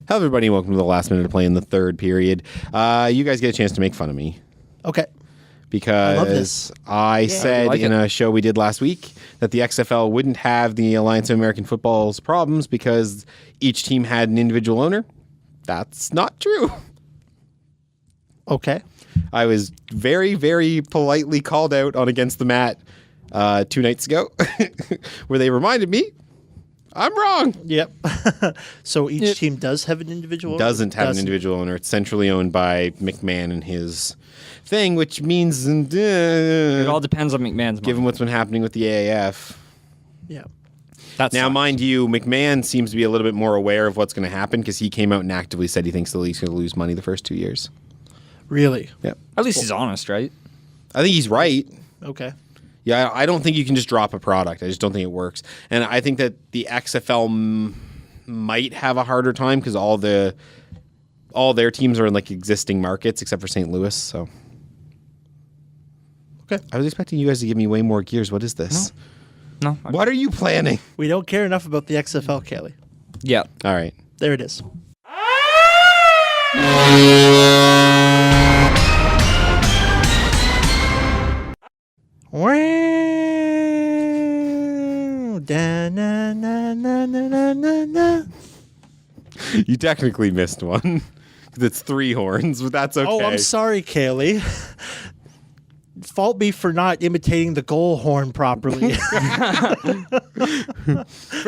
Hello, everybody. Welcome to the last minute of play in the third period. You guys get a chance to make fun of me. Okay. Because I love this. I said in a show we did last week that the XFL wouldn't have the Alliance of American Football's problems because each team had an individual owner. That's not true. Okay. I was very, very politely called out on Against the Mat 2 nights ago where they reminded me I'm wrong. Yep. So each team does have an individual owner? Doesn't have an individual owner. It's centrally owned by McMahon and his thing, which means it all depends on McMahon's given what's been happening with the AAF. Yeah. Now, mind you, McMahon seems to be a little bit more aware of what's going to happen because he came out and actively said he thinks the league's going to lose money the first 2 years. Really? Yep. At least he's honest, right? I think he's right. Okay. Yeah, I don't think you can just drop a product. I just don't think it works. And I think that the XFL might have a harder time because all their teams are in like existing markets except for St. Louis. So, okay. I was expecting you guys to give me way more gears. What is this? No. What are you planning? We don't care enough about the XFL, Kelly. Yeah. All right. There it is. You technically missed one. It's 3 horns, but that's okay. Oh, I'm sorry, Kaylee. Fault me for not imitating the goal horn properly. For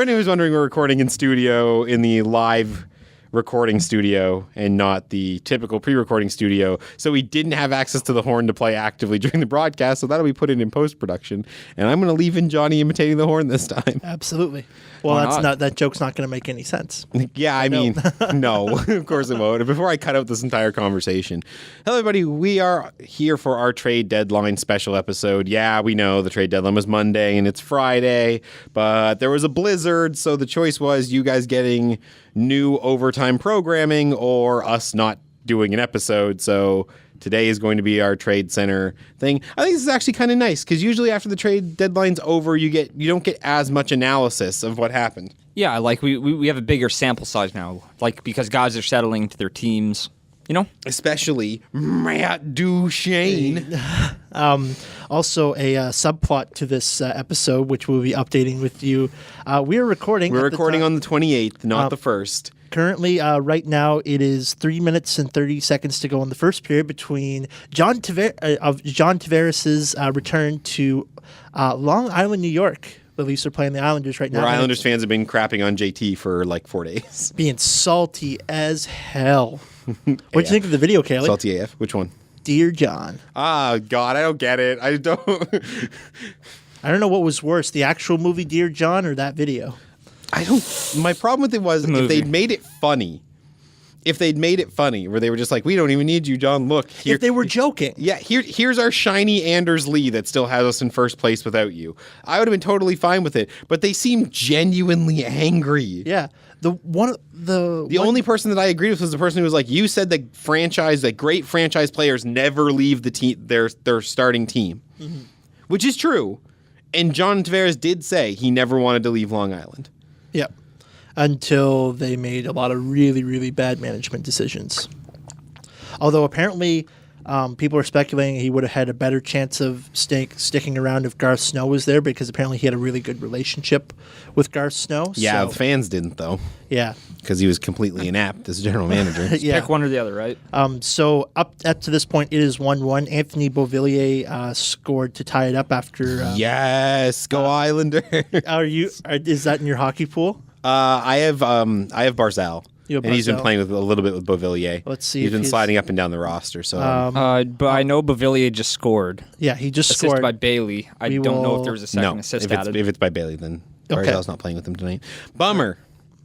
anyone who's wondering, we're recording in studio in the live recording studio and not the typical pre-recording studio. So we didn't have access to the horn to play actively during the broadcast. So that'll be put in post-production. And I'm going to leave in Johnny imitating the horn this time. Absolutely. Well, that joke's not going to make any sense. Yeah, I mean, no, of course it won't. Before I cut out this entire conversation. Hello, everybody. We are here for our trade deadline special episode. Yeah, we know the trade deadline was Monday and it's Friday, but there was a blizzard. So the choice was you guys getting new overtime programming or us not doing an episode. So today is going to be our trade center thing. I think this is actually kind of nice because usually after the trade deadline's over, you don't get as much analysis of what happened. Yeah, like we have a bigger sample size now, like because guys are settling to their teams, you know? Especially Matt Duchene. Also, a subplot to this episode, which we'll be updating with you. We're recording on the 28th, not the 1st. Currently, right now, it is 3 minutes and 30 seconds to go in the first period between John Tavares' return to Long Island, New York. The Leafs are playing the Islanders right now. Where Islanders fans have been crapping on JT for like 4 days. Being salty as hell. What'd you think of the video, Kaylee? Salty AF? Which one? Dear John. Ah, God, I don't get it. I don't know what was worse, the actual movie Dear John or that video. My problem with it was if they'd made it funny, where they were just like, we don't even need you, John, look. Here, if they were joking. Yeah, here's our shiny Anders Lee that still has us in first place without you. I would have been totally fine with it, but they seemed genuinely angry. Yeah. The only person that I agreed with was the person who was like, you said that great franchise players never leave the team, their starting team, which is true. And John Tavares did say he never wanted to leave Long Island. Yeah. Until they made a lot of really, really bad management decisions. Although apparently people are speculating he would have had a better chance of sticking around if Garth Snow was there because apparently he had a really good relationship with Garth Snow. Yeah, so. The fans didn't, though. Yeah. Because he was completely inept as general manager. Yeah. Pick one or the other, right? So up to this point, it is 1-1. Anthony Beauvillier scored to tie it up after... yes, go Islander. Is that in your hockey pool? I have Barzal. And he's been playing a little bit with Beauvillier. Let's see. He's been sliding up and down the roster. So, but I know Beauvillier just scored. Yeah, he just assisted scored by Bailey. I don't know if there was a second assist added. If it's by Bailey, then Barzal's not playing with him tonight. Bummer.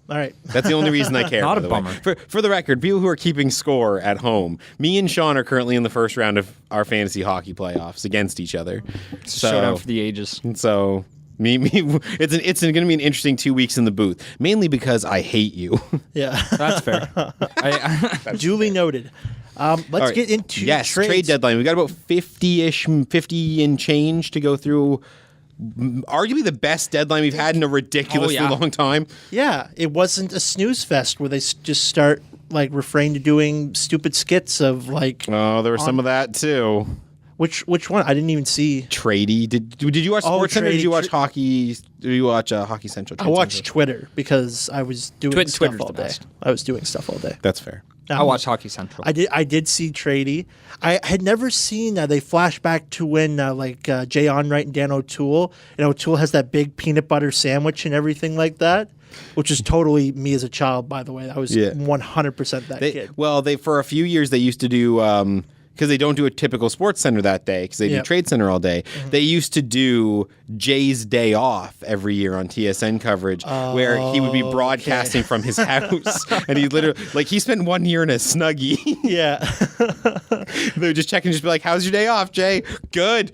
All right. That's the only reason I care. Not a bummer. For the record, people who are keeping score at home, me and Sean are currently in the first round of our fantasy hockey playoffs against each other. Showdown for the ages. So. It's going to be an interesting 2 weeks in the booth, mainly because I hate you. Yeah, that's fair. Duly noted. Let's get into trade deadline. We got about 50 and change to go through arguably the best deadline we've had in a ridiculously long time. Yeah, it wasn't a snooze fest where they just start like refrain to doing stupid skits of like. Oh, there was some of that too. Which one? I didn't even see. Tradey. Did you watch SportsCenter? Or did you watch hockey? Did you watch Hockey Central? I watched Twitter because I was doing stuff all day. I was doing stuff all day. That's fair. I watched Hockey Central. I did see Trady. I had never seen they flash back to when Jay Onright and Dan O'Toole. And O'Toole has that big peanut butter sandwich and everything like that, which is totally me as a child, by the way. I was 100% that kid. Well, for a few years they used to do because they don't do a typical Sports Center that day because they do Trade Center all day. Mm-hmm. They used to do Jay's Day Off every year on TSN coverage where he would be broadcasting from his house. And he literally, he spent 1 year in a Snuggie. Yeah. They would just check and just be like, how's your day off, Jay? Good.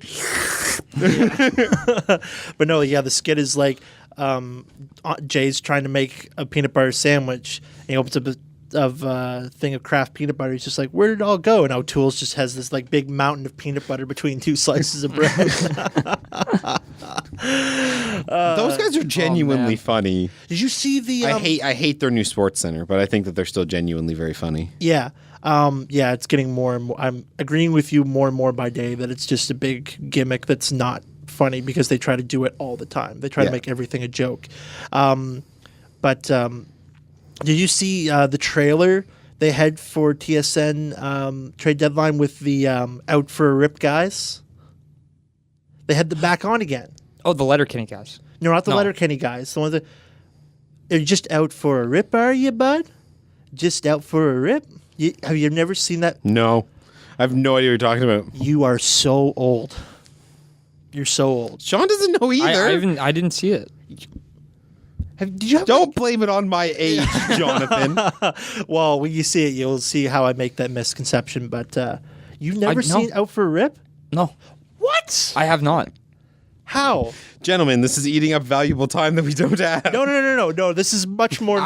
But no, the skit is Jay's trying to make a peanut butter sandwich and he opens up a thing of Kraft peanut butter. He's just like, where did it all go? And O'Toole's just has this big mountain of peanut butter between two slices of bread. Those guys are genuinely funny. Did you see the? I hate their new Sports Center, but I think that they're still genuinely very funny. Yeah. It's getting more and more. I'm agreeing with you more and more by day that it's just a big gimmick that's not funny because they try to do it all the time. They try to make everything a joke. Did you see the trailer they had for TSN Trade Deadline with the Out for a Rip guys? They had them back on again. Oh, the Letterkenny guys. No, not the Letterkenny guys. The ones that are just out for a rip, are you, bud? Just out for a rip? Have you never seen that? No. I have no idea what you're talking about. You are so old. You're so old. Sean doesn't know either. I didn't see it. Don't blame it on my age, Jonathan. Well, when you see it, you'll see how I make that misconception. But you've never seen Out for a Rip? No. What? I have not. How? Gentlemen, this is eating up valuable time that we don't have. No. This is much more.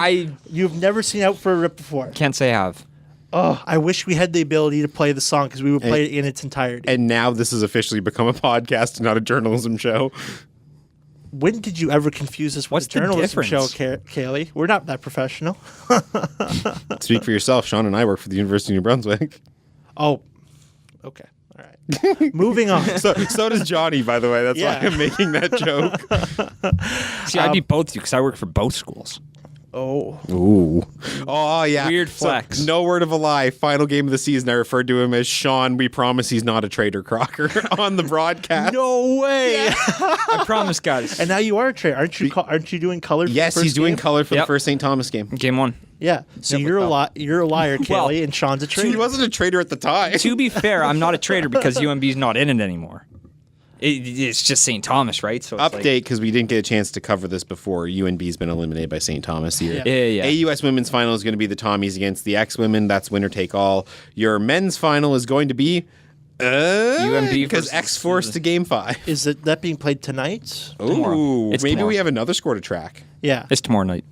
You've never seen Out for a Rip before. Can't say I have. Oh, I wish we had the ability to play the song because we would play it in its entirety. And now this has officially become a podcast and not a journalism show. When did you ever confuse us with a journalism show, Kaylee? We're not that professional. Speak for yourself. Sean and I work for the University of New Brunswick. Oh, okay. All right. Moving on. So does Johnny, by the way. That's why I'm making that joke. See, I beat both you because I work for both schools. Oh. Ooh. Oh, yeah. Weird flex. So, no word of a lie. Final game of the season, I referred to him as Sean. We promise he's not a Trader Crocker on the broadcast. No way. Yeah. I promise, guys. And now you are a trader. Aren't you doing color for Yes, the first he's doing game? color for the first St. Thomas game. Game 1. Yeah. So you're a liar, Kelly, and Sean's a trader. He wasn't a trader at the time. To be fair, I'm not a trader because UMB's not in it anymore. It's just St. Thomas, right? So it's update because we didn't get a chance to cover this before. UNB's been eliminated by St. Thomas here. Yeah. AUS women's final is going to be the Tommies against the X-women. That's winner take all. Your men's final is going to be UMB because X forced to game 5. Is that being played tonight? Ooh, It's maybe tomorrow. we have another score to track. Yeah. It's tomorrow night.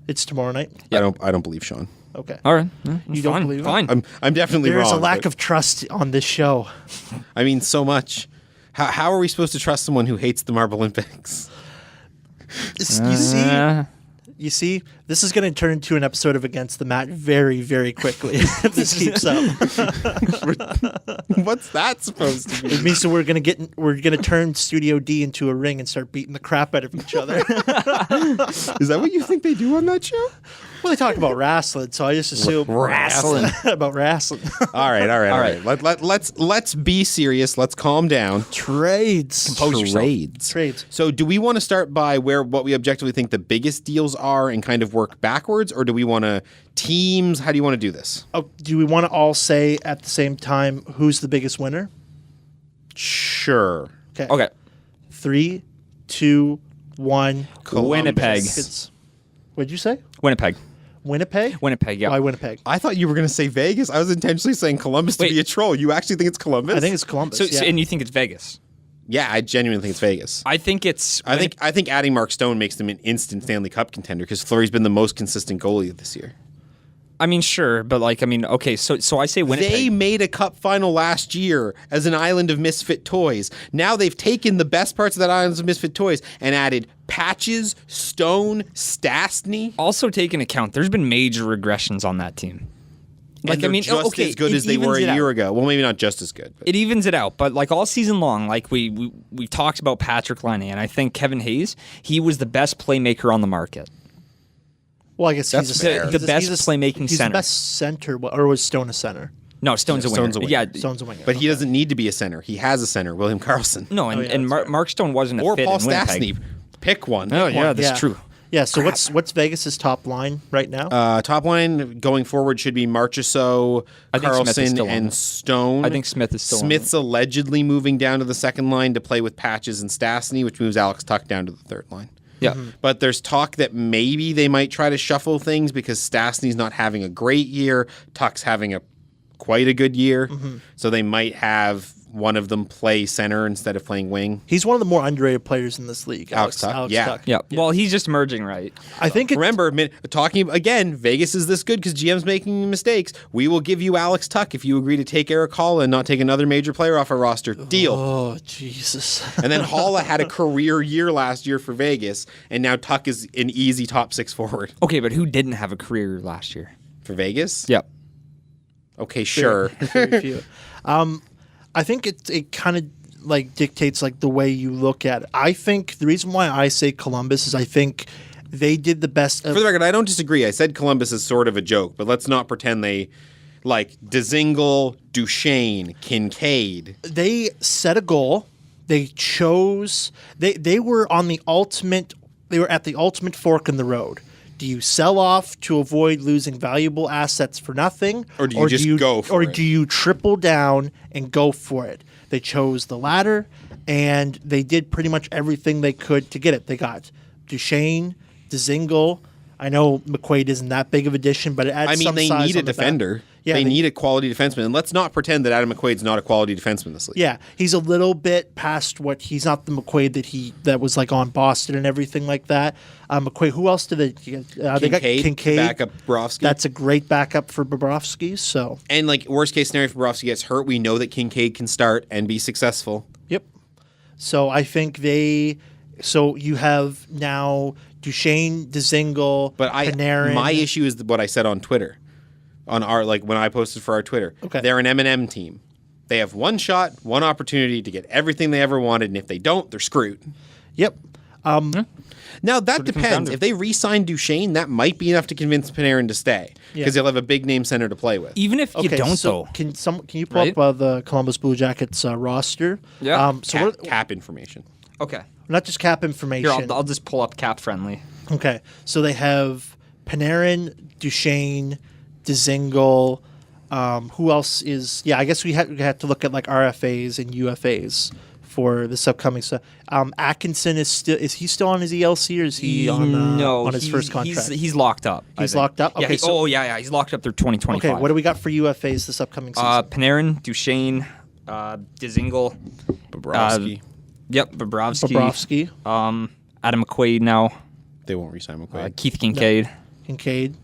It's tomorrow night. Yep. I don't believe Sean. Okay. All right. You don't believe it? Fine. I'm definitely wrong. There's a lack but- of trust on this show. I mean, so much. How are we supposed to trust someone who hates the Marble Olympics? You see, this is going to turn into an episode of Against the Mat very, very quickly if this keeps up. What's that supposed to be? It means that we're going to turn Studio D into a ring and start beating the crap out of each other. Is that what you think they do on that show? Well, they talk about wrestling, so I just assume Wrestling. about wrestling. All right. Let's be serious. Let's calm down. Trades. Trades. So, do we want to start by what we objectively think the biggest deals are and kind of work backwards, or do we want to teams? How do you want to do this? Oh, do we want to all say at the same time who's the biggest winner? Sure. Okay. 3, 2, 1. Winnipeg. What'd you say? Winnipeg. Winnipeg? Winnipeg, yeah. Why Winnipeg? I thought you were going to say Vegas. I was intentionally saying Columbus to Wait. be a troll. You actually think it's Columbus? I think it's Columbus. So, and you think it's Vegas? Yeah, I genuinely think it's Vegas. I think it's. I think adding Mark Stone makes them an instant Stanley Cup contender because Fleury's been the most consistent goalie this year. I mean, sure, but okay. So I say Winnipeg. They made a cup final last year as an island of misfit toys. Now they've taken the best parts of that island of misfit toys and added Patches, Stone, Stastny. Also take into account, there's been major regressions on that team. And they're just as good as they were a year ago. Well, maybe not just as good. But. It evens it out. But all season long, we talked about Patrick Laine, and I think Kevin Hayes, he was the best playmaker on the market. Well, I guess That's he's fair. The best playmaking he's center. the best center, or was Stone a center? No, Stone's a winger. Stone's a winger. Yeah, Stone's a winger. But he doesn't need to be a center. He has a center, William Karlsson. No, and Mark Stone wasn't a Or fit Paul in Winnipeg. Stastny. Pick one. Oh, yeah, that's Yeah. true. Yeah, so what's Vegas's top line right now? Top line going forward should be Marchessault, I think Smith is Karlsson, still on and it. Stone. I think Smith is still on Smith's allegedly moving down to the second line to play with Patches and Stastny, which moves Alex Tuch down to the third line. Yeah. But there's talk that maybe they might try to shuffle things because Stastny's not having a great year. Tuch's having quite a good year. So they might have one of them play center instead of playing wing. He's one of the more underrated players in this league. Alex Tuch? Yeah. Tuch. Yeah. Well, he's just emerging, right? I think Remember, talking again, Vegas is this good because GM's making mistakes. We will give you Alex Tuch if you agree to take Eric Halla and not take another major player off our roster. Deal. Oh, Jesus. And then Halla had a career year last year for Vegas, and now Tuch is an easy top six forward. Okay, but who didn't have a career last year? For Vegas? Yep. Okay, sure. Very few. I think it kind of dictates the way you look at it. I think the reason why I say Columbus is I think they did the best. For the record, I don't disagree. I said Columbus is sort of a joke, but let's not pretend they Dzingel, Duchesne, Kincaid. They set a goal. They chose. They were on the ultimate. They were at the ultimate fork in the road. Do you sell off to avoid losing valuable assets for nothing? Or do you just go for it? Or do you triple down and go for it? They chose the latter, and they did pretty much everything they could to get it. They got Duchesne, Dzingel. I know McQuaid isn't that big of an addition, but it adds some they size need a on the back. defender. Yeah, they need a quality defenseman. And let's not pretend that Adam McQuaid's not a quality defenseman in this league. Yeah, he's a little bit past what he's not the McQuaid that was on Boston and everything like that. McQuaid. Who else did they get? They got Kincaid. Backup Bobrovsky. That's a great backup for Bobrovsky. So And worst case scenario, if Bobrovsky gets hurt, we know that Kincaid can start and be successful. yep. So I think So you have now Duchesne, Dzingel, But Panarin. my issue is what I said on Twitter, on our when I posted for our Twitter. Okay. They're an M&M team. They have one shot, one opportunity to get everything they ever wanted, and if they don't, they're screwed. Yep. Now that it comes down depends. to. If they re-sign Duchesne, that might be enough to convince Panarin to stay because they'll have a big name center to play with. Even if you don't, so though. can you pull up the Columbus Blue Jackets roster? Yeah. So Cap information. Okay. not just cap information. Here, I'll just pull up cap friendly. Okay, so they have Panarin, Duchesne, Dzingel. Who else is? Yeah, I guess we had to look at RFAs and UFAs for this upcoming stuff. Atkinson is he still on his ELC or is he on his first contract? He's locked up. He's locked up. Okay, He's locked up through 2025. Okay, what do we got for UFAs this upcoming season? Panarin, Duchesne, Dzingel, Bobrovsky. Bobrovsky. Adam McQuaid now. They won't re-sign McQuaid. Keith Kincaid. Kincaid.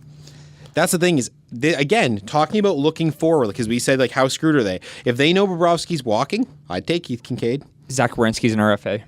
That's the thing is, again, talking about looking forward, because we said, how screwed are they? If they know Bobrovsky's walking, I'd take Keith Kincaid. Zach Werenski's an RFA.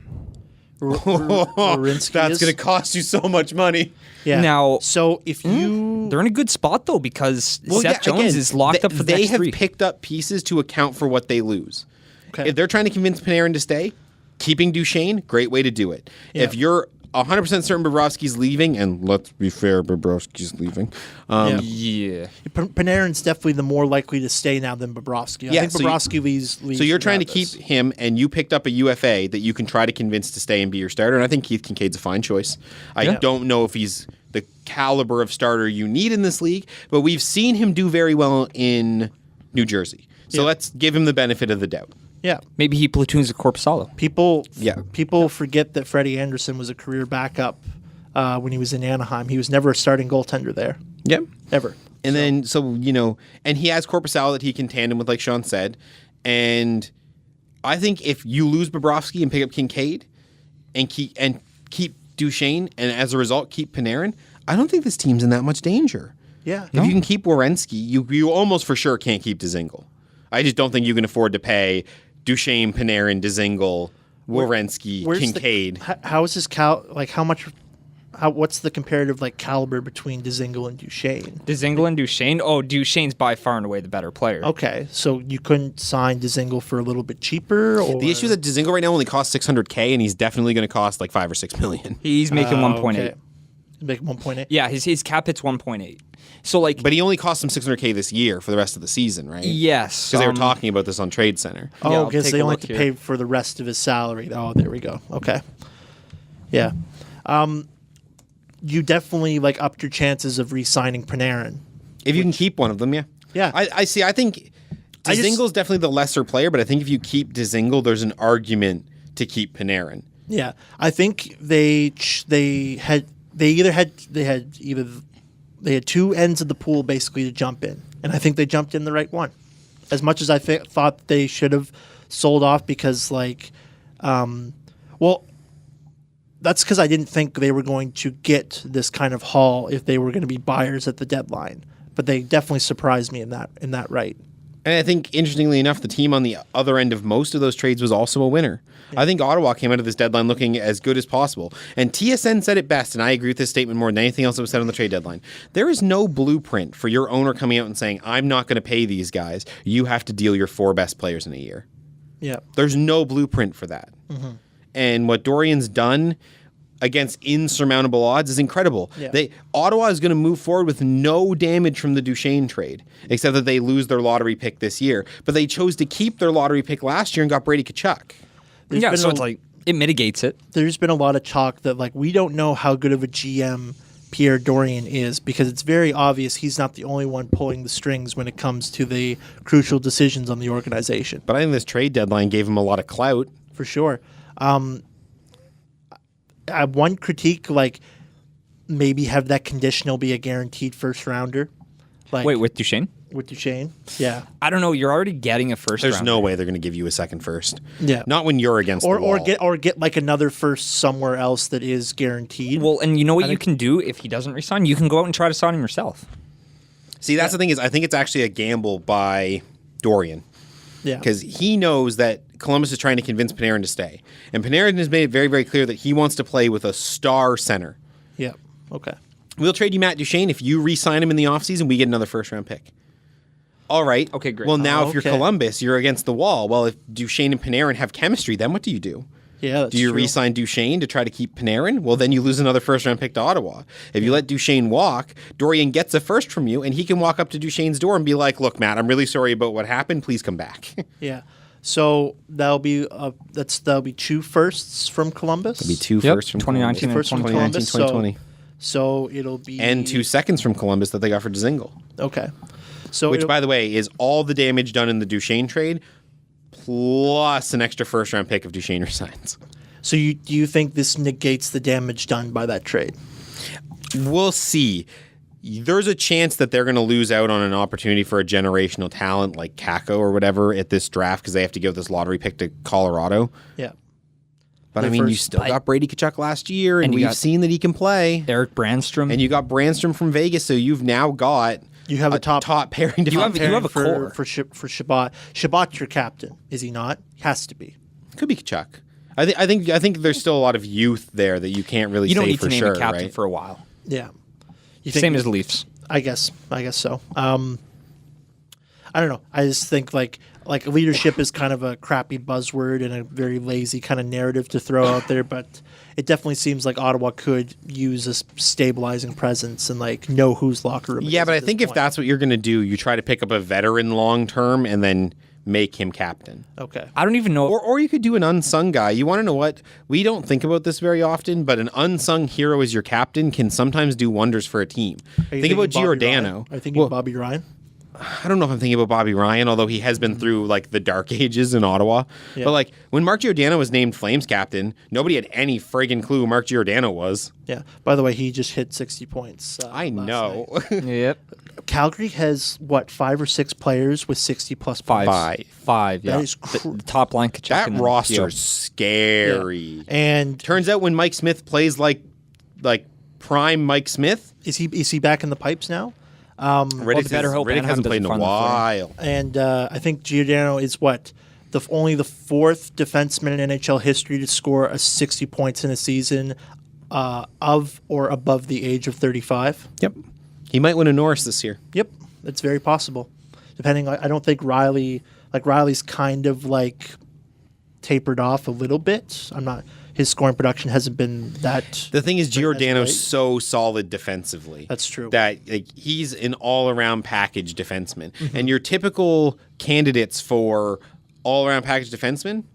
That's going to cost you so much money. Yeah. Now, so if you... They're in a good spot, though, because Seth Jones is locked up for the next They have three. picked up pieces to account for what they lose. Okay. If they're trying to convince Panarin to stay, keeping Duchesne, great way to do it. Yeah. If you're 100% certain Bobrovsky's leaving, and let's be fair, Bobrovsky's leaving. Yeah. Panarin's definitely the more likely to stay now than Bobrovsky. I think Bobrovsky leaves. So you're trying to keep him, and you picked up a UFA that you can try to convince to stay and be your starter, and I think Keith Kincaid's a fine choice. I don't know if he's the caliber of starter you need in this league, but we've seen him do very well in New Jersey. So let's give him the benefit of the doubt. Yeah. Maybe he platoons with Korpisalo. People forget that Freddie Anderson was a career backup when he was in Anaheim. He was never a starting goaltender there. Yep. Ever. And then, and he has Korpisalo that he can tandem with, like Sean said. And I think if you lose Bobrovsky and pick up Kincaid and keep Duchesne, and as a result keep Panarin, I don't think this team's in that much danger. Yeah. If you can keep Werenski, you almost for sure can't keep Dzingel. I just don't think you can afford to pay Duchesne, Panarin, Dzingel, Werenski, Kincaid. How is this what's the comparative caliber between Dzingel and Duchesne? Dzingel and Duchesne? Oh, Duchesne's by far and away the better player. Okay, so you couldn't sign Dzingel for a little bit cheaper? Or? The issue is that Dzingel right now only costs $600K, and he's definitely going to cost like $5 or $6 million. He's making 1.8. Okay. He's making 1.8? Yeah, his cap hit's 1.8. So but he only cost him $600K this year for the rest of the season, right? Yes. Because they were talking about this on Trade Center. Oh, because they only have to pay for the rest of his salary. Oh, there we go. Okay. Yeah. You definitely upped your chances of re-signing Panarin. If you can keep one of them, yeah. Yeah. I see. I think Dzingel's definitely the lesser player, but I think if you keep Dzingel, there's an argument to keep Panarin. Yeah. I think they had two ends of the pool basically to jump in, and I think they jumped in the right one. As much as I thought they should have sold off because that's because I didn't think they were going to get this kind of haul if they were going to be buyers at the deadline. But they definitely surprised me in that right. And I think, interestingly enough, the team on the other end of most of those trades was also a winner. Yeah. I think Ottawa came out of this deadline looking as good as possible. And TSN said it best, and I agree with this statement more than anything else that was said on the trade deadline. There is no blueprint for your owner coming out and saying, I'm not going to pay these guys. You have to deal your 4 best players in a year. Yeah. There's no blueprint for that. Mm-hmm. And what Dorian's done against insurmountable odds is incredible. Yeah. Ottawa is going to move forward with no damage from the Duchesne trade, except that they lose their lottery pick this year. But they chose to keep their lottery pick last year and got Brady Tkachuk. So it's it mitigates it. There's been a lot of talk that we don't know how good of a GM Pierre Dorian is because it's very obvious he's not the only one pulling the strings when it comes to the crucial decisions on the organization. But I think this trade deadline gave him a lot of clout. For sure. One critique, maybe have that conditional be a guaranteed first rounder. Wait, with Duchesne? With Duchesne, yeah. I don't know. You're already getting a first. There's no way they're going to give you a second first. Yeah, not when you're against the wall. Or get another first somewhere else that is guaranteed. Well, and you know what you can do if he doesn't resign? You can go out and try to sign him yourself. See, that's the thing is, I think it's actually a gamble by Dorian. Yeah, because he knows that Columbus is trying to convince Panarin to stay, and Panarin has made it very, very clear that he wants to play with a star center. Yeah. Okay. We'll trade you Matt Duchesne if you re-sign him in the offseason. We get another first-round pick. All right. Okay, great. Well, now if you're Columbus, you're against the wall. Well, if Duchesne and Panarin have chemistry, then what do you do? Yeah, that's do you true. re-sign Duchesne to try to keep Panarin? Well, then you lose another first-round pick to Ottawa. If you let Duchesne walk, Dorian gets a first from you, and he can walk up to Duchesne's door and be like, look, Matt, I'm really sorry about what happened. Please come back. Yeah. So that'll be 2 firsts from Columbus? That'll be 2 firsts from 2019 Columbus. and 2020. So it'll be... And 2 seconds from Columbus that they got for Dzingel. Okay. So which, by the way, is all the damage done in the Duchesne trade, plus an extra first-round pick if Duchesne resigns. So do you think this negates the damage done by that trade? We'll see. There's a chance that they're going to lose out on an opportunity for a generational talent like Kakko or whatever at this draft because they have to give this lottery pick to Colorado. Yeah. But, you still got Brady Tkachuk last year, and we've seen that he can play. Eric Brandstrom. And you got Brandstrom from Vegas, so you've now got... You have a top pairing. You have a core for Shabbat. Shabbat's your captain, is he not? Has to be. Could be Tkachuk. I think there's still a lot of youth there that you can't really. You don't say need for to name sure, a captain right? for a while. Yeah. Same as the Leafs. I guess so. I don't know. I just think like leadership is kind of a crappy buzzword and a very lazy kind of narrative to throw out there, but it definitely seems like Ottawa could use a stabilizing presence and know whose locker room. Yeah, but I think if that's what you're going to do, you try to pick up a veteran long term and then make him captain. Okay. I don't even know. Or you could do an unsung guy. You want to know what? We don't think about this very often, but an unsung hero as your captain can sometimes do wonders for a team. Think about Giordano. Are you thinking Bobby Ryan? I don't know if I'm thinking about Bobby Ryan, although he has been through the dark ages in Ottawa. Yeah. But when Mark Giordano was named Flames captain, nobody had any friggin' clue who Mark Giordano was. Yeah. By the way, he just hit 60 points. I know. Yep. Calgary has 5 or 6 players with 60 plus points. Five. Yeah. That is the top line. Kachuk that roster's scary. Yeah. And turns out when Mike Smith plays like prime Mike Smith, is he back in the pipes now? Riddick better hope Anaheim hasn't played in a doesn't find the while. And I think Giordano is only the fourth defenseman in NHL history to score a 60 points in a season of or above the age of 35. Yep. He might win a Norris this year. Yep, that's very possible. Depending, I don't think Riley's kind of like tapered off a little bit. His scoring production hasn't been that. The thing is, Giordano's great. so solid defensively. That's true. That he's an all-around package defenseman. And your typical candidates for all-around package defenseman,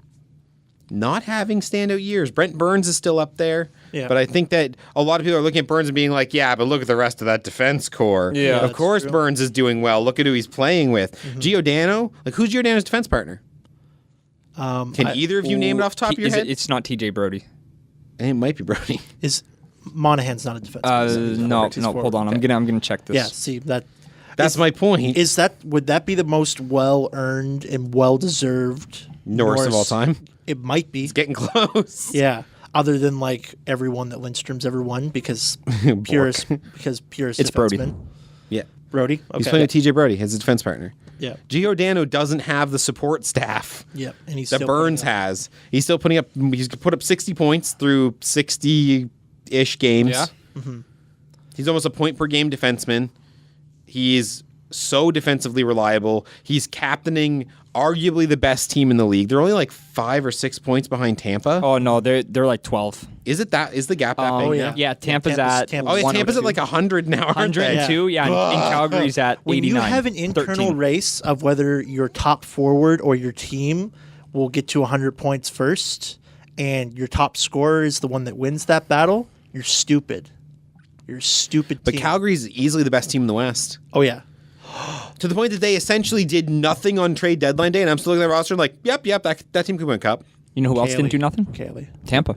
not having standout years. Brent Burns is still up there. Yeah. But I think that a lot of people are looking at Burns and being like, yeah, but look at the rest of that defense core. Yeah, of that's course true. Burns is doing well. Look at who he's playing with. Giordano, who's Giordano's defense partner? Can either of you name it off the top of your head? It's not TJ Brody. It might be Brody. Is Monahan's not a defenseman? No, He's hold on. Okay. I'm gonna check this. Yeah, see that. That's my point. Would that be the most well-earned and well-deserved Norris of all time. It might be. It's getting close. Yeah. Other than like everyone that Lindstrom's ever won because purest It's Brody. defenseman. Yeah. Brody. Okay. He's playing with TJ Brody as a defense partner. Yeah. Giordano doesn't have the support staff Yeah. And he's that still Burns putting up- has. He's still putting up. He's put up 60 points through 60-ish games. Yeah. He's almost a point per game defenseman. He's so defensively reliable. He's captaining arguably the best team in the league. They're only like 5 or 6 points behind Tampa. Oh no, they're like 12. Is it that? Is the gap that big? Oh, now? Yeah, Tampa's at. Tampa's- Oh, yeah, Tampa's at 102. like 100 now. aren't they? 102. Yeah, and Calgary's at 89. When you have an internal 13. race of whether your top forward or your team will get to 100 points first, and your top scorer is the one that wins that battle, you're stupid. You're a stupid But team. Calgary's easily the best team in the West. Oh, yeah. To the point that they essentially did nothing on trade deadline day, and I'm still looking at the roster and like, yep, that team could win a cup. You know who else didn't do nothing? Kaylee. Tampa.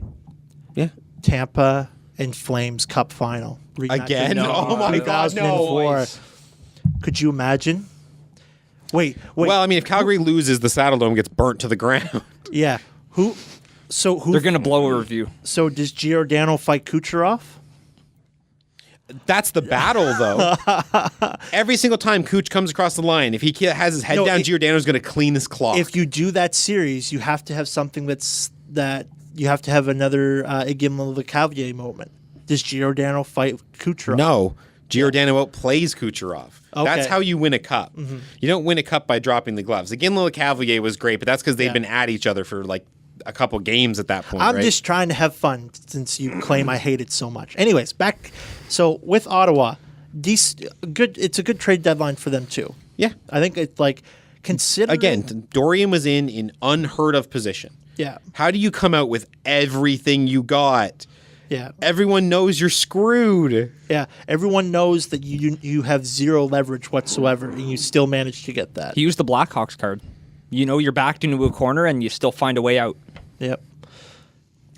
Yeah. Tampa and Flames Cup final. Again? No, Oh my God, no. 2004. Could you imagine? Wait. Well, I mean, if Calgary loses, the Saddledome gets burnt to the ground. Yeah. Who? They're gonna blow a review. So does Giordano fight Kucherov? That's the battle, though. Every single time Cooch comes across the line, if he has his head No, down, Giordano's going to clean his clock. If you do that series, you have to have something that you have to have another Igimla Lecavalier moment. Does Giordano fight Kucherov? No. Giordano outplays Kucherov. Okay. That's how you win a cup. You don't win a cup by dropping the gloves. Again, Lecavalier was great, but that's because they've been at each other for like a couple games at that point. I'm right? just trying to have fun since you claim I hate it so much. Anyways, back. So with Ottawa, it's a good trade deadline for them too. Yeah. I think it's like consider Again, Dorian was in an unheard of position. Yeah. How do you come out with everything you got? Yeah. Everyone knows you're screwed. Yeah. Everyone knows that you have zero leverage whatsoever, and you still manage to get that. He used the Blackhawks card. You know you're backed into a corner and you still find a way out. Yep.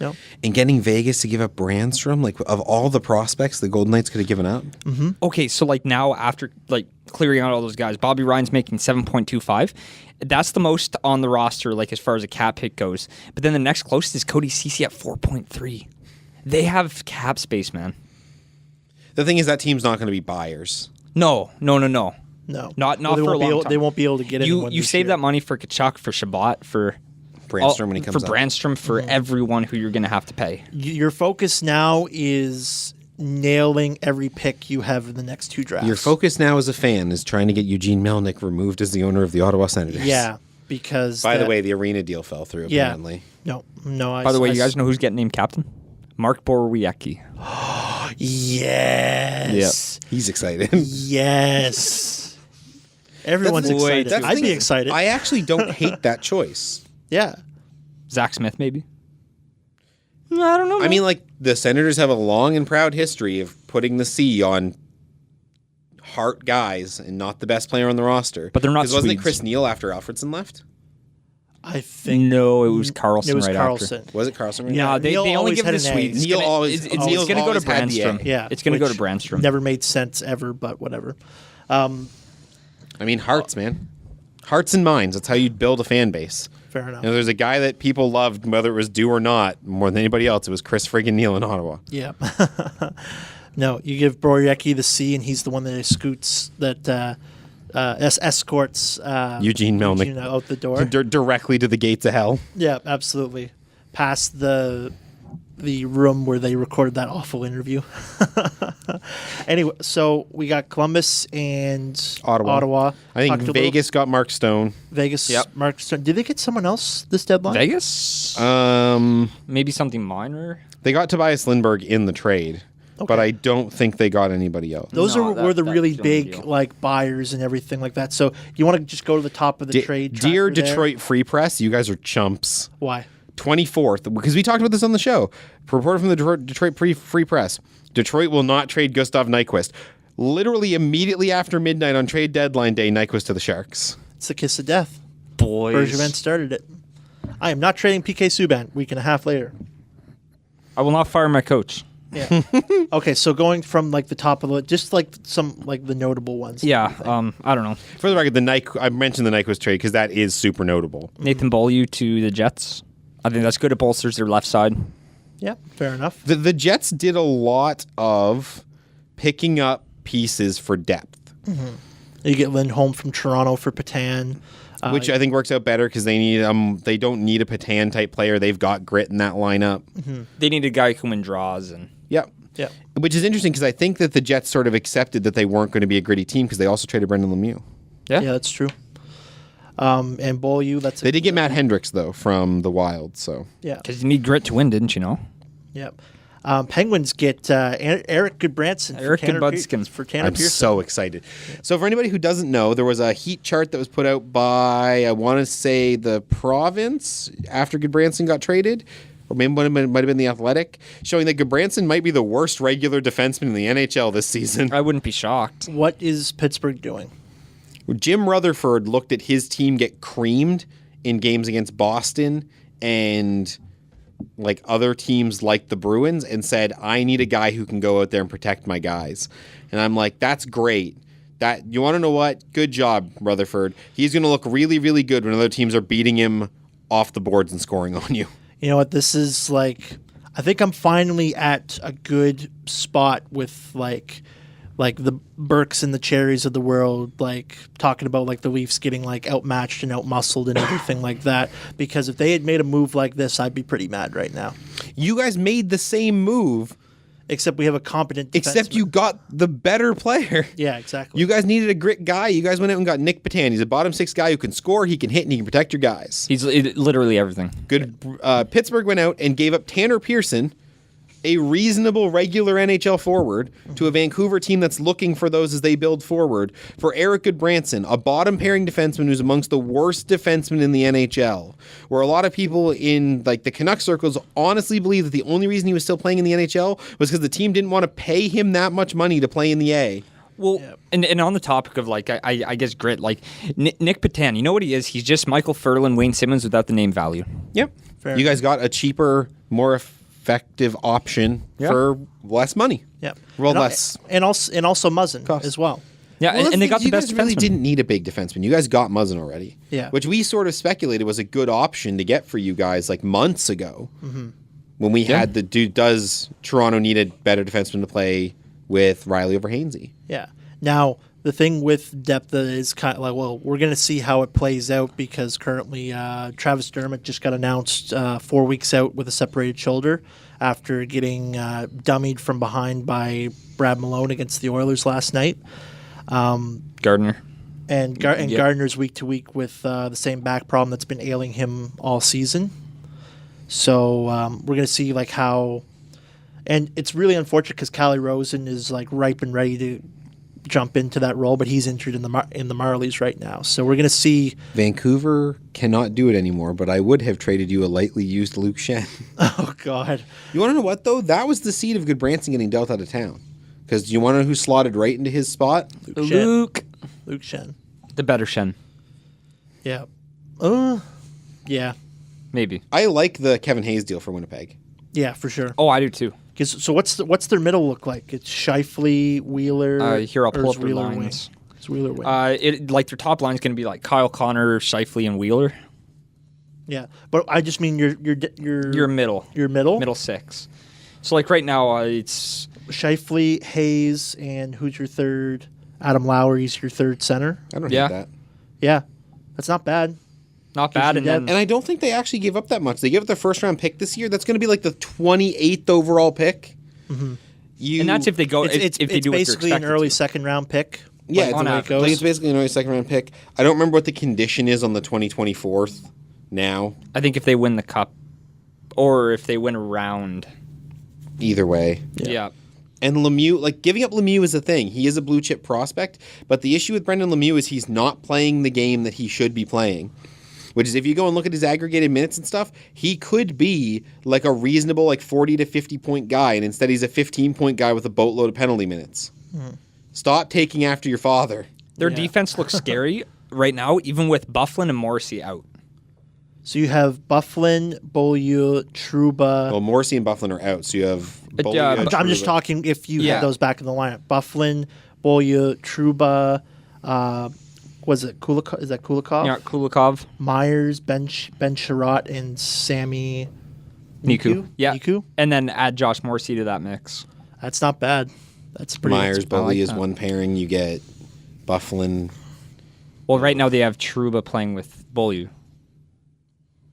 Yep. And getting Vegas to give up Brandstrom, like of all the prospects the Golden Knights could have given up. Okay, so like now after like clearing out all those guys, Bobby Ryan's making 7.25. That's the most on the roster, like as far as a cap hit goes. But then the next closest is Cody Ceci at 4.3. They have cap space, man. The thing is that team's not going to be buyers. No. No. Not Well, for a long time. They won't be able to get anyone. You this save year. that money for Kachuk, for Shabbat, for Brandstrom when he comes for up. Brandstrom, for everyone who you're going to have to pay. Your focus now is nailing every pick you have in the next two drafts. Your focus now as a fan is trying to get Eugene Melnick removed as the owner of the Ottawa Senators. Yeah, because By the way, the arena deal fell through, Yeah. apparently. no. By the way, you guys know who's getting named captain? Mark Borowiecki. Yes. He's excited. Yes. Everyone's That's- excited. that's the I'd thing be is, excited. I actually don't hate that choice. Yeah. Zach Smith, maybe? I don't know. I mean, like, the Senators have a long and proud history of putting the C on heart guys and not the best player on the roster. But they're not 'Cause wasn't it Swedes. Chris Neal after Alfredson left? I think No, it was Carlson it was right Carlson. after. Was it Carlson? Right? Yeah. No, they Neil only always give had the an A. Swedes. Neil always- It's Neil's going to go to always had the A. Brandstrom. Yeah. It's going to go to which Brandstrom. Never made sense ever, but whatever. I mean, hearts, man. Hearts and minds. That's how you build a fan base. Fair enough. You know, there's a guy that people loved, whether it was due or not, more than anybody else. It was Chris friggin' Neal in Ottawa. Yeah. No, you give Borowiecki the C, and he's the one that escorts Eugene Melnick out the door. Directly to the gates of hell. Yeah, absolutely. Past the room where they recorded that awful interview. Anyway, so we got Columbus and Ottawa. I think Vegas got Mark Stone. Vegas, Mark Stone. Did they get someone else this deadline? Vegas? Maybe something minor. They got Tobias Lindbergh in the trade. Okay. But I don't think they got anybody else. Those were the really that's big deal. like buyers and everything like that. So you want to just go to the top of the trade? Dear tracker there? Detroit Free Press, you guys are chumps. Why? 24th, because we talked about this on the show. Reported from the Detroit Free Press. Detroit will not trade Gustav Nyquist. Literally immediately after midnight on trade deadline day, Nyquist to the Sharks. It's the kiss of death. Boys. Bergevin started it. I am not trading PK Subban. Week and a half later. I will not fire my coach. Yeah. Okay, so going from like the top of the just like some like the notable ones. Yeah, I don't know. For the record, I mentioned the Nyquist trade because that is super notable. Nathan Beaulieu to the Jets. I think that's good. It bolsters their left side. Yeah, fair enough. The Jets did a lot of picking up pieces for depth. You get Lindholm from Toronto for Patan. Which I think works out better because they don't need a Patan type player. They've got grit in that lineup. They need a guy who can win draws and. Yep. Yeah. Which is interesting because I think that the Jets sort of accepted that they weren't going to be a gritty team because they also traded Brendan Lemieux. Yeah, that's true. And Beaulieu, They did get Matt Hendricks though from the Wild, so yeah. Because you need grit to win, didn't you know? Yep. Penguins get Eric Goodbranson for Tanner I'm Pearson. so excited. So for anybody who doesn't know, there was a heat chart that was put out by, I want to say, the Province after Goodbranson got traded, or maybe it might have been the Athletic, showing that Goodbranson might be the worst regular defenseman in the NHL this season. I wouldn't be shocked. What is Pittsburgh doing? Jim Rutherford looked at his team get creamed in games against Boston and like other teams like the Bruins and said, I need a guy who can go out there and protect my guys. And I'm like, that's great. That you want to know what? Good job, Rutherford. He's going to look really, really good when other teams are beating him off the boards and scoring on you. You know what? This is like, I think I'm finally at a good spot with like the Burks and the Cherries of the world, like talking about like the Leafs getting like outmatched and outmuscled and everything like that. Because if they had made a move like this, I'd be pretty mad right now. You guys made the same move, except we have a competent defenseman. except you got the better player. Yeah, exactly. You guys needed a grit guy. You guys went out and got Nick Patan. He's a bottom six guy who can score, he can hit, and he can protect your guys. He's literally everything. Good. Pittsburgh went out and gave up Tanner Pearson, a reasonable regular NHL forward, to a Vancouver team that's looking for those as they build forward, for Eric Goodbranson, a bottom pairing defenseman who's amongst the worst defensemen in the NHL, where a lot of people in like the Canucks circles honestly believe that the only reason he was still playing in the NHL was because the team didn't want to pay him that much money to play in the A. Well, and on the topic of like, I guess grit, like Nick Patan, you know what he is? He's just Michael Furlan, Wayne Simmons without the name value. Yep. Fair You guys got a cheaper, more effective option for less money. Yeah. Well, less. And also Muzzin Cost. as well. Yeah, Well, and they got the you best guys really defenseman. didn't need a big defenseman. You guys got Muzzin already. Yeah. Which we sort of speculated was a good option to get for you guys like months ago. When we had the dude, does Toronto need a better defenseman to play with Riley over Hainsey? Yeah. Now, the thing with depth is kind of like, well, we're going to see how it plays out because currently Travis Dermott just got announced 4 weeks out with a separated shoulder after getting dummied from behind by Brad Malone against the Oilers last night. Gardner. And Gardner's week to week with the same back problem that's been ailing him all season. So we're going to see like how, and it's really unfortunate because Callie Rosen is like ripe and ready to jump into that role, but he's injured in the Marlies right now. So we're going to see. Vancouver cannot do it anymore, but I would have traded you a lightly used Luke Shen. Oh God! You want to know what though? That was the seed of Goodbranson getting dealt out of town. Because you want to know who slotted right into his spot? Luke Shen. The better Shen. Yeah. Yeah. Maybe. I like the Kevin Hayes deal for Winnipeg. Yeah, for sure. Oh, I do too. So what's their middle look like? It's Scheifele, Wheeler. Here, I'll pull or up is their Wheeler lines. wing? It's Wheeler wing. Like their top line is going to be like Kyle Connor, Scheifele, and Wheeler. Yeah, but I just mean your Your middle. Your middle. Middle six. So like right now, it's Scheifele, Hayes, and who's your third? Adam Lowry's your third center. I don't Yeah. hate that. Yeah, that's not bad. Not bad. you And depth. then And I don't think they actually gave up that much. They gave up their first round pick this year. That's going to be like the 28th overall pick. and that's if they go. It's if they do what they're basically an expected early to. second round pick. Yeah, like, it's, on a- how it like, goes. it's basically an early second round pick. I don't remember what the condition is on the 2024th now. I think if they win the cup, or if they win a round. Either way. Yeah. And Lemieux, like giving up Lemieux is a thing. He is a blue chip prospect, but the issue with Brendan Lemieux is he's not playing the game that he should be playing. Which is if you go and look at his aggregated minutes and stuff, he could be like a reasonable like 40 to 50 point guy, and instead he's a 15-point guy with a boatload of penalty minutes. Stop taking after your father. Their Yeah. defense looks scary right now, even with Bufflin and Morrissey out. So you have Bufflin, Beaulieu, Trouba. Well, Morrissey and Bufflin are out, so you have. Beaulieu yeah, and but I'm just Trouba. talking if you Yeah. had those back in the lineup. Bufflin, Beaulieu, Trouba, was it Kulikov? Is that Kulikov? Yeah, Kulikov, Myers, Ben Sherratt, and Sammy Niku. Yeah. Niku? And then add Josh Morrissey to that mix. That's not bad. That's pretty Myers, that's- Beaulieu like is that. one pairing. You get Bufflin. Well, right now they have Trouba playing with Beaulieu.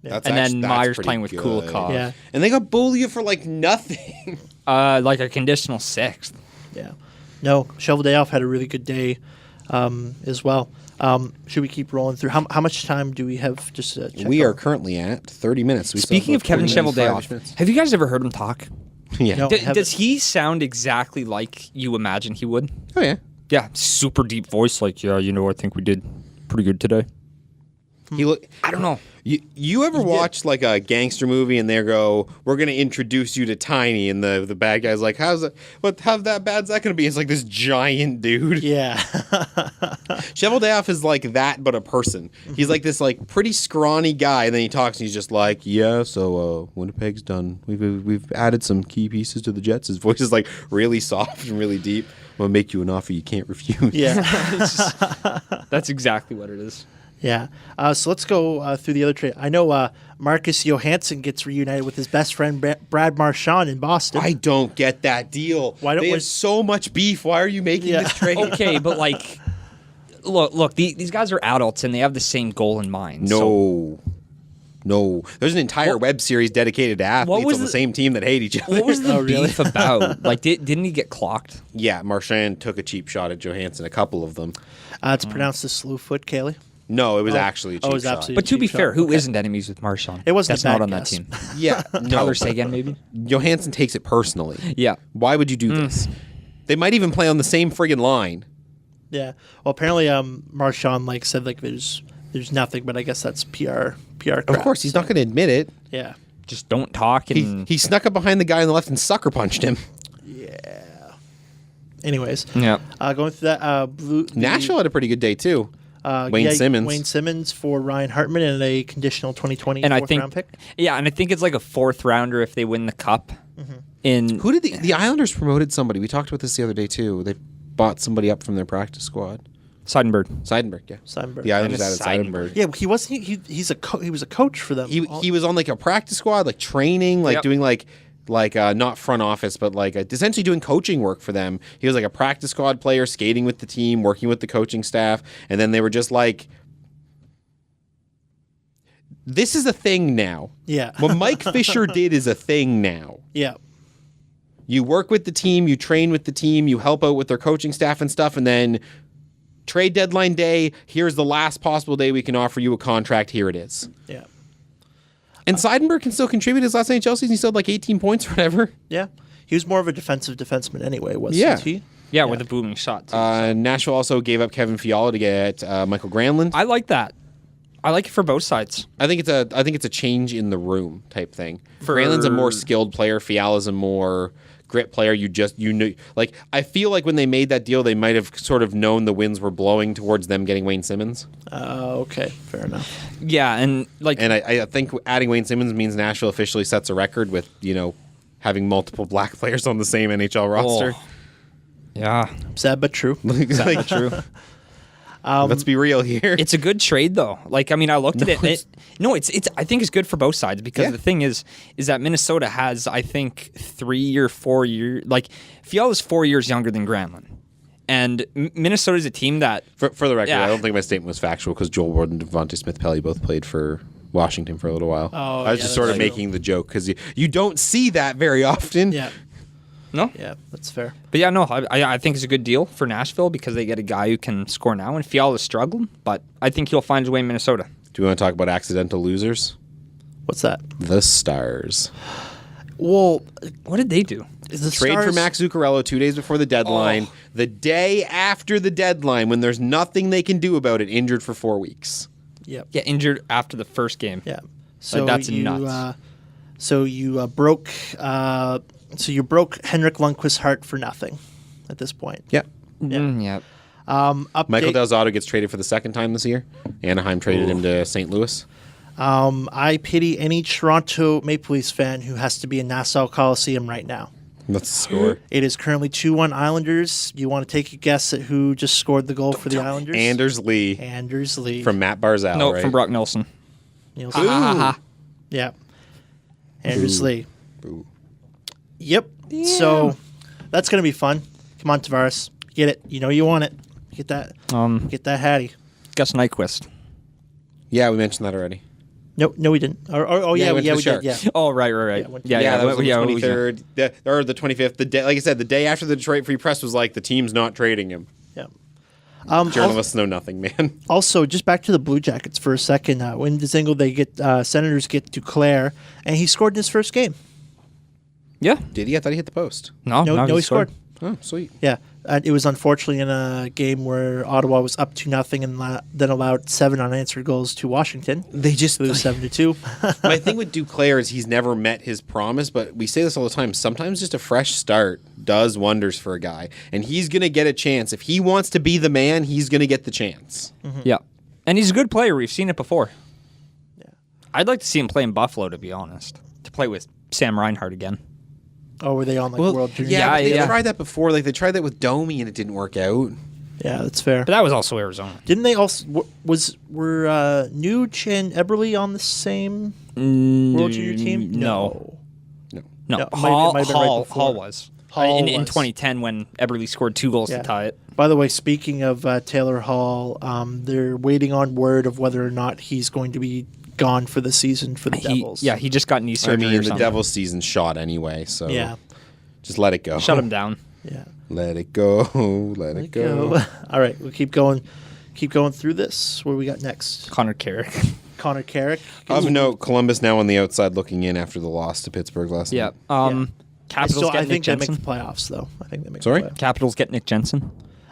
That's And then that's Myers pretty playing with good. Kulikov. Yeah, And they got Beaulieu for like nothing. Like a conditional sixth. yeah. No, Cheveldayoff had a really good day as well. Should we keep rolling through? How much time do we have? Just to check We are on? currently at 30 minutes. We still Speaking have of Kevin 40 minutes, 5-ish Cheveldayoff, minutes. have you guys ever heard him talk? Yeah. No. Does he sound exactly like you imagine he would? Oh, yeah. Yeah, super deep voice. Like, yeah, I think we did pretty good today. He look. I don't know. You ever watch like a gangster movie and they go, "We're gonna introduce you to Tiny," and the bad guy's like, "How's that? How that bad's that gonna be?" It's like this giant dude. Yeah, Cheveldayoff is like that, but a person. He's like this like pretty scrawny guy, and then he talks and he's just like, "Yeah, so Winnipeg's done. We've added some key pieces to the Jets." His voice is like really soft and really deep. I'm gonna make you an offer you can't refuse. yeah, That's exactly what it is. yeah. So let's go through the other trade. I know Marcus Johansson gets reunited with his best friend Brad Marchand in Boston. I don't get that deal. Why don't they we- have so much beef? Why are you making Yeah. this trade? Okay, but like, look, these guys are adults and they have the same goal in mind. So No. There's an entire web series dedicated to athletes was on the the- same team that hate each other. what was the Oh, really? beef about? Like, didn't he get clocked? Yeah, Marchand took a cheap shot at Johansson, a couple of them. It's pronounced the slew foot, Kaylee. No, it was actually a cheap it was shot. absolutely- But to be cheap fair, shot. who Okay. not enemies with Marchand? It wasn't That's a bad not on that guess. team. Yeah, no. Tyler Seguin, maybe? Johansson takes it personally. Yeah. Why would you do this? They might even play on the same friggin' line. Yeah. Well, apparently, Marchand said there's nothing, but I guess that's PR crap. Of course, he's not going to admit it. Yeah. Just don't talk and He snuck up behind the guy on the left and sucker punched him. Anyways, yeah. going through that, Nashville had a pretty good day, too. Wayne Simmons. Wayne Simmons for Ryan Hartman and a conditional 2020 And I fourth think, round pick. yeah, and I think it's like a fourth rounder if they win the cup. In Who did the Islanders promoted somebody? We talked about this the other day, too. They bought somebody up from their practice squad. Seidenberg. Seidenberg, yeah. Seidenberg. The Islanders Dennis added Seidenberg. Seidenberg. Yeah, he wasn't. He was a coach for them. He was on like a practice squad, like training, like Yep. doing like not front office, but like essentially doing coaching work for them. He was like a practice squad player, skating with the team, working with the coaching staff, and then they were just like, "This is a thing now." Yeah. What Mike Fisher did is a thing now. Yeah. You work with the team, you train with the team, you help out with their coaching staff and stuff, and then trade deadline day, here's the last possible day we can offer you a contract, here it is. Yeah. And Seidenberg can still contribute his last NHL season. He still had like 18 points or whatever. Yeah. He was more of a defensive defenseman anyway, wasn't Yeah. he? Yeah, with a booming shot. Too. Nashville also gave up Kevin Fiala to get Michael Granlund. I like that. I like it for both sides. I think it's a change in the room type thing. For- Granlund's a more skilled player. Fiala's a more grit player. You know, like I feel like when they made that deal, they might have sort of known the winds were blowing towards them getting Wayne Simmons. Okay. Fair enough. Yeah, and like And I think adding Wayne Simmons means Nashville officially sets a record with having multiple black players on the same NHL roster. yeah, Sad but true. Like, true. Let's be real here. It's a good trade, though. Like, I mean, I looked at it. It's. I think it's good for both sides because the thing is that Minnesota has, I think, 3 or 4 years. Like, Fiala's 4 years younger than Granlund, and Minnesota's a team that. For the record, I don't think my statement was factual because Joel Ward and Devontae Smith-Pelly both played for Washington for a little while. Oh, I was just sort of making the joke because you don't see that very often. Yeah. No? Yeah, that's fair. But yeah, no, I think it's a good deal for Nashville because they get a guy who can score now, and Fiala's struggling, but I think he'll find his way in Minnesota. Do we want to talk about accidental losers? What's that? The Stars. Well, What did they do? is the Trade for Stars- Max Zuccarello 2 days before the deadline. The day after the deadline, when there's nothing they can do about it, injured for 4 weeks. Yep. Yeah, injured after the first game. Yeah. So that's you, nuts. So you broke. So you broke Henrik Lundqvist's heart for nothing, at this point. Yeah. Yeah. Update, Michael Del Zotto gets traded for the second time this year. Anaheim traded him to St. Louis. I pity any Toronto Maple Leafs fan who has to be in Nassau Coliseum right now. That's the score. It is currently 2-1 Islanders. You want to take a guess at who just scored the goal for the Islanders? Anders Lee Anders Lee. from Matt Barzal. No, right? from Brock Nelson. Nielsen. Yeah. Anders Lee. Boo. Yep. So that's going to be fun. Come on, Tavares. Get it. You know you want it. Get that. Get that Hattie. Gus Nyquist. Yeah, we mentioned that already. No, we didn't. Oh, Yeah, yeah, he went to the we did. Sharks. Yeah. Oh, right. Yeah, that was on the what was that? 23rd, or the 25th. The day, like I said, the day after the Detroit Free Press was like, the team's not trading him. Yeah. Journalists know nothing, man. Also, just back to the Blue Jackets for a second. When Dzingel, they get Senators get Duclair, and he scored in his first game. Yeah. Did he? I thought he hit the post. No, No, he scored. Oh, sweet. Yeah, it was unfortunately in a game where Ottawa was up 2-0 and then allowed 7 unanswered goals to Washington. They just Lose 7-2. My thing with Duclair is he's never met his promise, but we say this all the time. Sometimes just a fresh start does wonders for a guy, and he's going to get a chance. If he wants to be the man, he's going to get the chance. Yeah. And he's a good player. We've seen it before. Yeah. I'd like to see him play in Buffalo, to be honest. To play with Sam Reinhart again. Oh, were they on like World Junior? Yeah, but they yeah. tried that before. Like they tried that with Domi, and it didn't work out. Yeah, that's fair. But that was also Arizona. Didn't they also were Nuge and Eberle on the same World Junior team? No. No. No. it Hall, might have been right Hall, before. Hall was. Hall in was. 2010 when Eberle scored 2 goals Yeah. to tie it. By the way, speaking of Taylor Hall, they're waiting on word of whether or not he's going to be gone for the season for the Devils. Yeah, he just got knee I surgery mean, or the something. Devils' season's shot anyway, so Yeah. just let it go. Shut him down. Yeah. Let it go. Let it go. All right, we'll keep going through this. What do we got next? Connor Carrick. Connor Carrick. Of note, Columbus now on the outside looking in after the loss to Pittsburgh last Yeah. night. Capitals I get Nick think they make Jensen. the playoffs, though. I think they make Sorry? the playoffs. Capitals get Nick Jensen.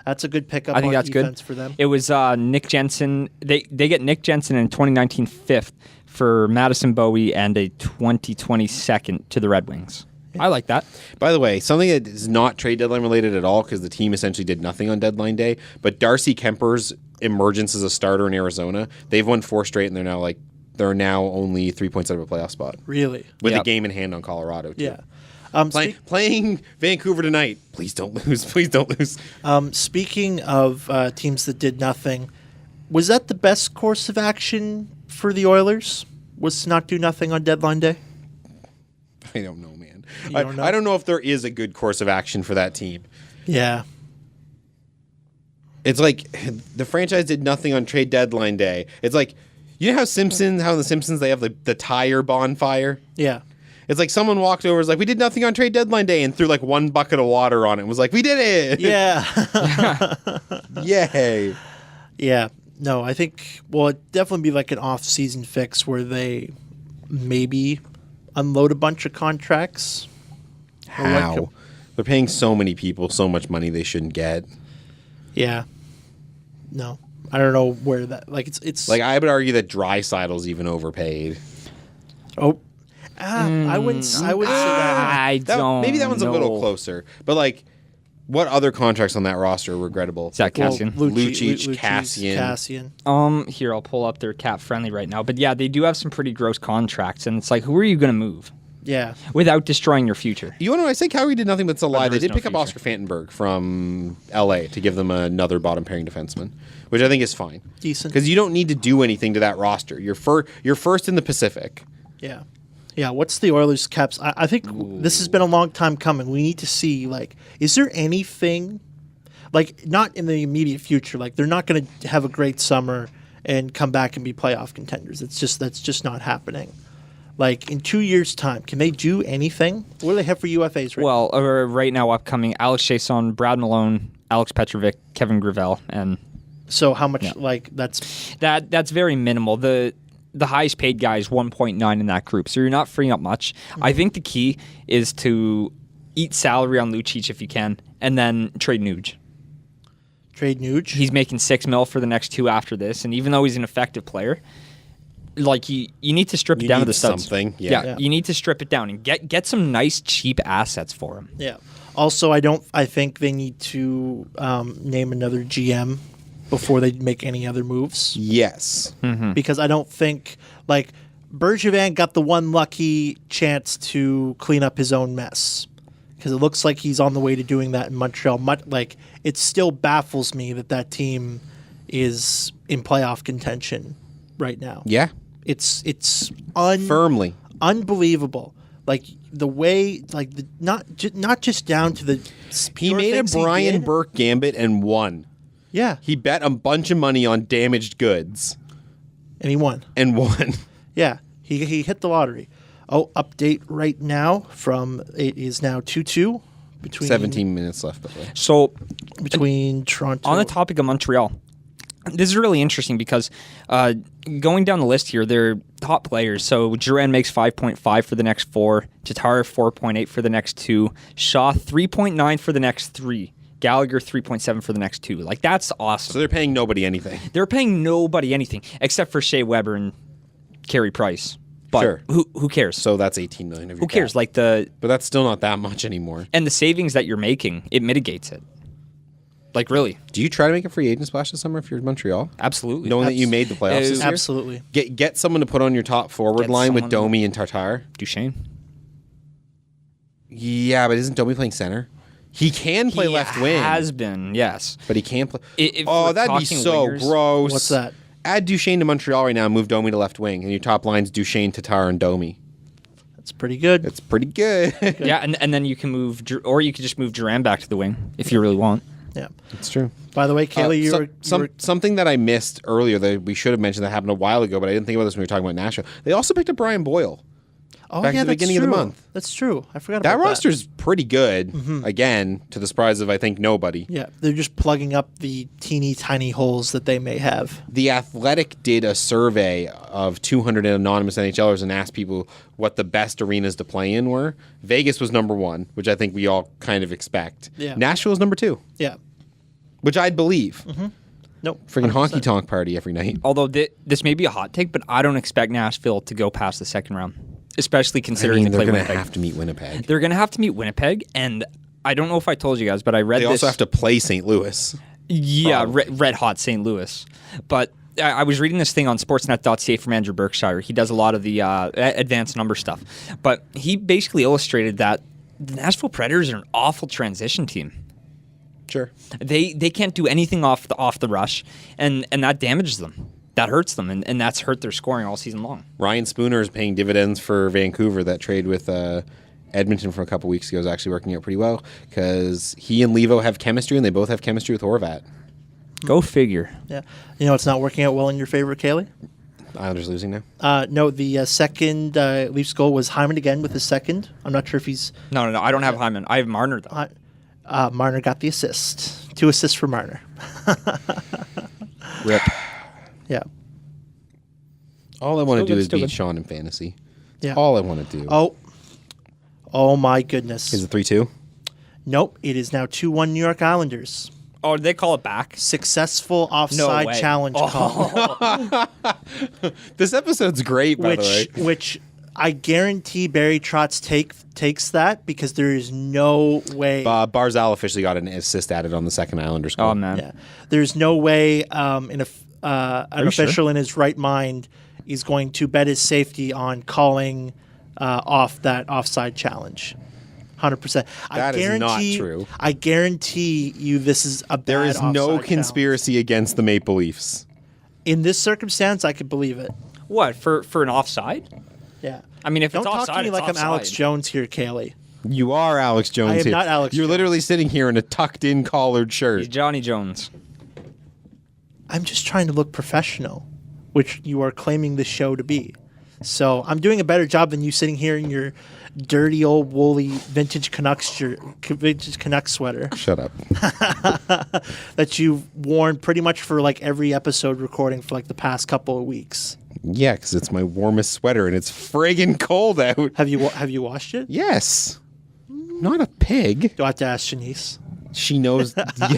That's a good pickup I think on that's good. defense for them. It was Nick Jensen. They get Nick Jensen in 2019 fifth for Madison Bowie and a 2020 second to the Red Wings. I like that. By the way, something that is not trade deadline related at all because the team essentially did nothing on deadline day, but Darcy Kemper's emergence as a starter in Arizona, they've won 4 straight and they're now only 3 points out of a playoff spot Really? with Yep. a game in hand on Colorado too. Yeah. Playing Vancouver tonight. Please don't lose. Please don't lose. Speaking of teams that did nothing, was that the best course of action for the Oilers? Was to not do nothing on deadline day? I don't know, man. don't know? I don't know if there is a good course of action for that team. Yeah. It's like the franchise did nothing on trade deadline day. It's like, you know how in The Simpsons they have the tire bonfire? Yeah. It's like someone walked over and was like, we did nothing on trade deadline day and threw like 1 bucket of water on it and was like, we did it. Yeah. Yay. Yeah. No, I think, it'd definitely be like an off-season fix where they maybe unload a bunch of contracts. How? They're paying so many people so much money they shouldn't get. Yeah. No. I don't know where that, like, it's Like, I would argue that Draisaitl's even overpaid. I wouldn't say that. I don't Maybe that one's a little know. closer. But, like, what other contracts on that roster are regrettable? Zach Cassian. Lucic, Cassian. Here, I'll pull up their cap friendly right now. But yeah, they do have some pretty gross contracts, and it's like, who are you going to move? Yeah. without destroying your future. You want to know, I say Calgary did nothing but it's a lie. there They is did no pick up future. Oscar Fantenberg from LA to give them another bottom pairing defenseman, which I think is fine. Decent. Because you don't need to do anything to that roster. You're first in the Pacific. Yeah. Yeah, what's the Oilers' caps? I think this has been a long time coming. We need to see, like, is there anything, like, not in the immediate future, like, they're not going to have a great summer and come back and be playoff contenders. That's just not happening. Like, in 2 years' time, can they do anything? What do they have for UFAs right Well, right now upcoming Alex Chiasson, Brad Malone, Alex Petrovic, Kevin Gravel, and So how much, like, that's... that's very minimal. The highest paid guy is 1.9 in that group, so you're not freeing up much. I think the key is to eat salary on Lucic if you can, and then trade Nuge. Trade Nuge? He's making $6 million for the next 2 after this, and even though he's an effective player, like you need to strip it down to the studs. Something. Yeah, you need to strip it down and get some nice cheap assets for him. Yeah. Also, I think they need to name another GM before they make any other moves. Yes. Because I don't think, like, Bergevin got the one lucky chance to clean up his own mess. Because it looks like he's on the way to doing that in Montreal. Like, it still baffles me that team is in playoff contention right now. Yeah. It's Firmly. unbelievable. Like, the way, like, not just down to the He made a Brian Burke gambit and won. Yeah. He bet a bunch of money on damaged goods And he won. and won. Yeah, he hit the lottery. Oh, update right now from it is now 2-2 between 17 minutes left, by the way. So between Toronto. on the topic of Montreal, this is really interesting because going down the list here, they're top players. So Duran makes 5.5 for the next 4, Tatar 4.8 for the next 2, Shaw 3.9 for the next 3. Gallagher 3.7 for the next 2. Like, that's awesome. So they're paying nobody anything. They're paying nobody anything except for Shea Weber and Carey Price. But Sure. who cares? So that's 18 million of your Who cares? cap. Like But that's still not that much anymore. and the savings that you're making, it mitigates it. Like, really, Do you try to make a free agent splash this summer if you're Montreal? absolutely. Knowing that you made the playoffs this year? Absolutely. Get someone to put on your top forward Get line with someone- Domi and Tartar. Duchesne. Yeah, but isn't Domi playing center? He can play left wing, Has been, yes. but he can't play. If Oh, we're that'd be talking so wingers- gross. What's that? Add Duchesne to Montreal right now and move Domi to left wing, and your top line's Duchesne, Tatar, and Domi. That's pretty good. It's pretty good. Yeah, and then you can move, or you could just move Duran back to the wing if you really want. Yeah. It's true. By the way, Kaylee, you were Something that I missed earlier that we should have mentioned that happened a while ago, but I didn't think about this when we were talking about Nashville. They also picked up Brian Boyle. oh back yeah, at the that's beginning of the true. month. That's true. I forgot That about roster's pretty good, again, to the surprise of, I think, nobody. Yeah, they're just plugging up the teeny tiny holes that they may have. The Athletic did a survey of 200 anonymous NHLers and asked people what the best arenas to play in were. Vegas was number 1, which I think we all kind of expect. Yeah. Nashville was number 2, Yeah. which I'd believe. Nope. Freaking 100%. honky tonk party every night. Although this may be a hot take, but I don't expect Nashville to go past the second round, especially considering they they're play going to Winnipeg. have to meet Winnipeg. They're going to have to meet Winnipeg, and I don't know if I told you guys, but I read They this. also have to play St. Louis. Yeah, Probably. red hot St. Louis. But I was reading this thing on sportsnet.ca from Andrew Berkshire. He does a lot of the advanced number stuff. But he basically illustrated that the Nashville Predators are an awful transition team. Sure. They can't do anything off the rush, and that damages them. That hurts them, and that's hurt their scoring all season long. Ryan Spooner is paying dividends for Vancouver. That trade with Edmonton from a couple weeks ago is actually working out pretty well because he and Levo have chemistry, and they both have chemistry with Horvat. Go figure. Yeah. You know, it's not working out well in your favor, Kaylee. Islanders losing now. No, the second Leafs goal was Hyman again with his second. I'm not sure if he's. No, I don't have Hyman. I have Marner, though. Marner got the assist. 2 assists for Marner. Rip. Yeah. All I want to do is still beat good. Sean in fantasy. Yeah. All I want to do. Oh my goodness. Is it 3-2? Nope. It is now 2-1 New York Islanders. Oh, did they call it back? Successful offside way. challenge call. This episode's great, by the way. Which I guarantee Barry Trotz takes that because there is no way. Barzal officially got an assist added on the second Islanders goal. Oh, man. Yeah, there's no way an you official in his right mind is going to bet his safety on calling off that offside challenge. 100%. That is not true. I guarantee you this is a bad There is no offside conspiracy challenge. against the Maple Leafs. In this circumstance, I could believe it. What, for an offside? Yeah. I mean, if Don't it's talk offside, to me it's like offside. I'm Alex Jones here, Kaylee. You are Alex Jones I am here. not Alex You're Jones. literally sitting here in a tucked-in collared shirt. He's Johnny Jones. I'm just trying to look professional, which you are claiming the show to be. So I'm doing a better job than you sitting here in your dirty old woolly vintage Canucks sweater Shut up. that you've worn pretty much for like every episode recording for like the past couple of weeks. Yeah, because it's my warmest sweater and it's friggin' cold out. Have you washed it? Yes. Not a pig. Do I have to ask Shanice? She knows.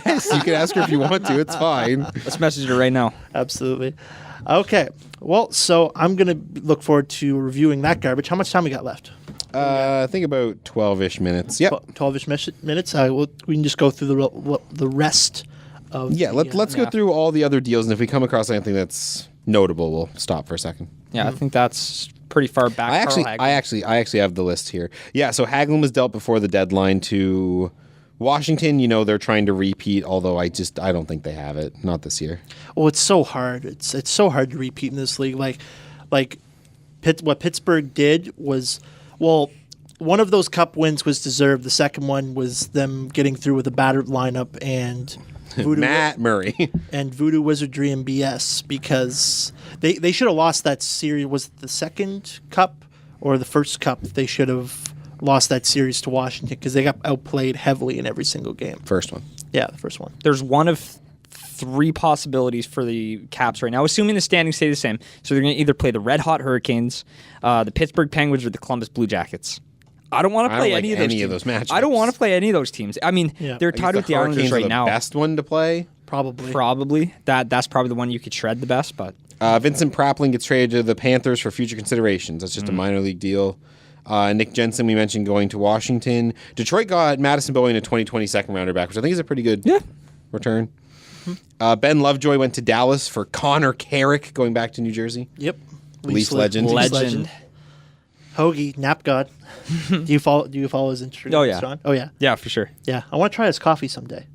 Yes, you can ask her if you want to. It's fine. Let's message her right now. Absolutely. Okay. Well, so I'm going to look forward to reviewing that garbage. How much time we got left? I think about 12-ish minutes. Yep. 12-ish minutes. We can just go through the rest of Yeah, let's go through all the other deals, and if we come across anything that's notable, we'll stop for a second. Yeah, I think that's pretty far back. I actually have the list here. Yeah, so Hagelin was dealt before the deadline to Washington. You know, they're trying to repeat, although I don't think they have it. Not this year. Well, it's so hard. It's so hard to repeat in this league. What Pittsburgh did was, well, one of those cup wins was deserved. The second one was them getting through with a battered lineup and Matt Murray. and voodoo wizardry and BS, because they should have lost that series. Was it the second cup or the first cup? They should have lost that series to Washington because they got outplayed heavily in every single game. First one. Yeah, the first one. There's one of three possibilities for the Caps right now, assuming the standings stay the same. So they're going to either play the Red Hot Hurricanes, the Pittsburgh Penguins, or the Columbus Blue Jackets. I don't want to play any of those matchups. I don't want to play any of those teams. I mean, they're tied with the Islanders right now. Best one to play? Probably. That's probably the one you could shred the best. But Vincent Prappling gets traded to the Panthers for future considerations. That's just a minor league deal. Nick Jensen, we mentioned, going to Washington. Detroit got Madison Bowie in a 2020 second rounder back, which I think is a pretty good return. Ben Lovejoy went to Dallas for Connor Carrick, going back to New Jersey. Yep. Leafs legend. Hoagie, Nap God. Do you follow his Instagram? Oh yeah. Oh yeah. Yeah, for sure. Yeah. I want to try his coffee someday.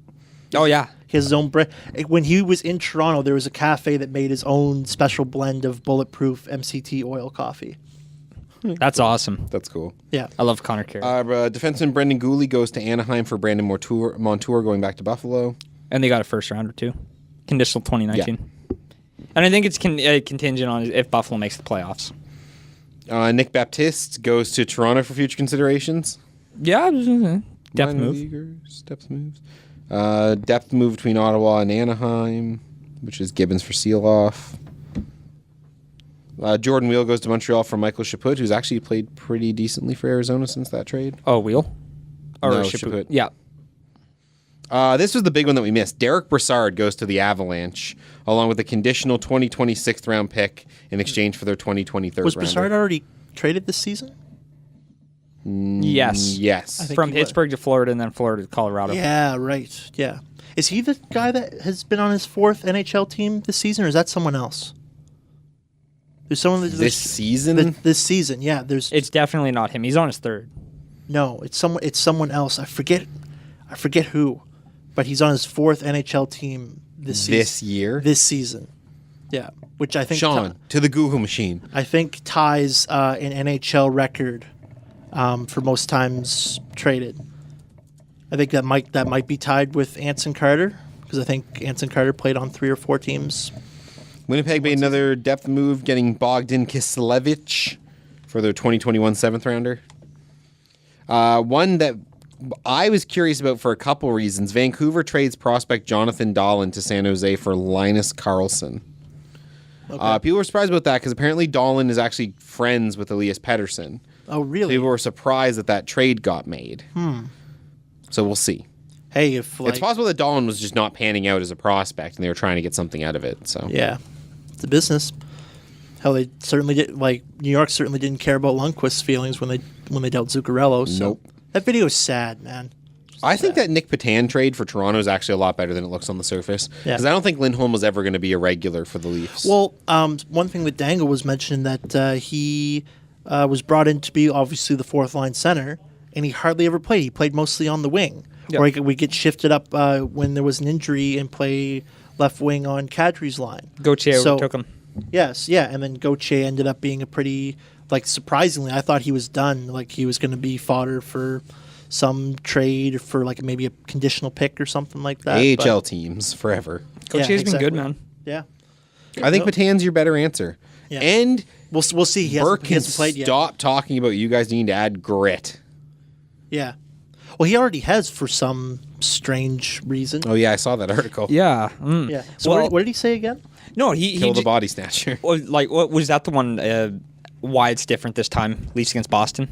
Oh yeah. He has his own brand. When he was in Toronto, there was a cafe that made his own special blend of bulletproof MCT oil coffee. That's awesome. That's cool. Yeah. I love Connor Carrick. Defenseman Brendan Gooley goes to Anaheim for Brandon Montour going back to Buffalo. And they got a first rounder too. Conditional 2019. Yeah. And I think it's contingent on if Buffalo makes the playoffs. Nick Baptiste goes to Toronto for future considerations. Yeah, depth move. Depth moves. Depth move between Ottawa and Anaheim, which is Gibbons for Seeloff. Jordan Wheel goes to Montreal for Michael Chaput, who's actually played pretty decently for Arizona since that trade. Oh, Wheel? Or no, Chaput. Chaput. Yeah. This was the big one that we missed. Derek Brassard goes to the Avalanche, along with a conditional 2026th round pick in exchange for their 2023rd Was rounder. Brassard already traded this season? Yes. Yes. From Pittsburgh to Florida and then Florida to Colorado. Yeah, right. Yeah. Is he the guy that has been on his fourth NHL team this season, or is that someone else? There's someone this season? This season, yeah. It's definitely not him. He's on his third. No, it's someone else. I forget who, but he's on his fourth NHL team this season. Yeah, which I think Sean to the Google machine. I think ties an NHL record for most times traded. I think that might be tied with Anson Carter, because I think Anson Carter played on 3 or 4 teams. Winnipeg made another depth move, getting Bogdan Kiselevich for their 2021 7th rounder. One that I was curious about for a couple reasons. Vancouver trades prospect Jonathan Dahlin to San Jose for Linus Karlsson. Okay. People were surprised about that because apparently Dahlin is actually friends with Elias Pettersson. Oh, really? People were surprised that trade got made. So we'll see. Hey, if it's possible that Dahlin was just not panning out as a prospect and they were trying to get something out of it. So yeah, it's a business. Hell, they certainly did. New York certainly didn't care about Lundqvist's feelings when they dealt Zuccarello. So. Nope. That video is sad, man. I think that Nick Patan trade for Toronto is actually a lot better than it looks on the surface. Because I don't think Lindholm was ever going to be a regular for the Leafs. Well, one thing with Dangle was mentioned that he was brought in to be obviously the fourth line center, and he hardly ever played. He played mostly on the wing, Yep. or we get shifted up when there was an injury and play left wing on Kadri's line. Gauthier took him. Yes, yeah, and then Gauthier ended up being a pretty, surprisingly, I thought he was done. Like, he was going to be fodder for some trade for, maybe a conditional pick or something like that. AHL teams forever. Gauthier's been good, exactly. man. Yeah. I think Patan's your better answer. Yeah. And We'll see. He Burke can hasn't played yet. stop talking about you guys needing to add grit. Yeah. Well, he already has for some strange reason. Oh, yeah, I saw that article. Yeah. Yeah. So Well- what did he say again? No, he Kill the ju- body snatcher. what was that the one? Why it's different this time? Leafs against Boston.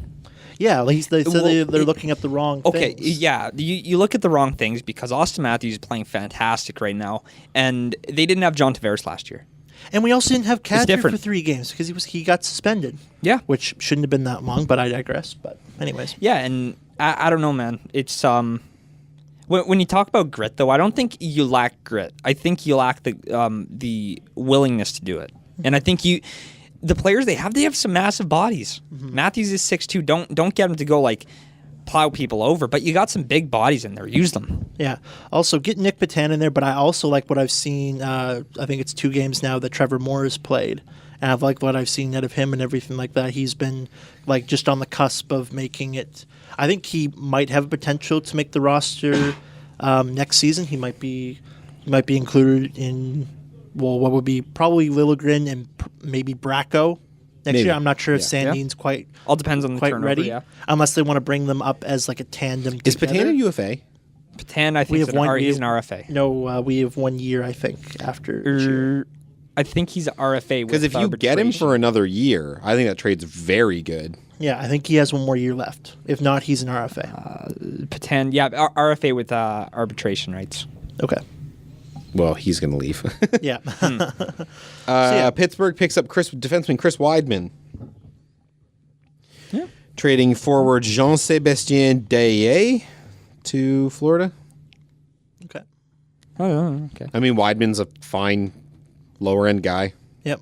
Yeah, they said Well, they're looking at the wrong Okay, things. yeah, you look at the wrong things because Austin Matthews is playing fantastic right now, and they didn't have John Tavares last year. And we also didn't have Kadri for different. 3 games because he got suspended. Yeah. Which shouldn't have been that long, but I digress. But anyways. Yeah, and I don't know, man. It's when you talk about grit, though, I don't think you lack grit. I think you lack the willingness to do it, and I think the players they have some massive bodies. Matthews is 6'2". Don't get him to go plow people over, but you got some big bodies in there. Use them. Yeah. Also, get Nick Patan in there, but I also like what I've seen. I think it's 2 games now that Trevor Moore has played. And I've liked what I've seen out of him and everything like that. He's been just on the cusp of making it. I think he might have potential to make the roster next season. He might be included in what would be probably Liljegren and maybe Bracco next Maybe. year. I'm not sure if Yeah. Sandin's quite All depends on the quite turnover. ready, Yeah. unless they want to bring them up as a tandem. Is together. Patan a UFA? Patan, I think, have he's an RFA. No, we have 1 year, I think, after. this year. I think he's an RFA. Because if you get him for another year, I think that trade's very good. Yeah, I think he has 1 more year left. If not, he's an RFA. Patan, yeah, RFA with arbitration rights. Okay. Well, he's going to leave. Yeah. Pittsburgh picks up defenseman Chris Weidman. Yeah. Trading forward Jean-Sébastien Dayé to Florida. Okay. Oh, okay. I mean, Weidman's a fine lower-end guy. Yep.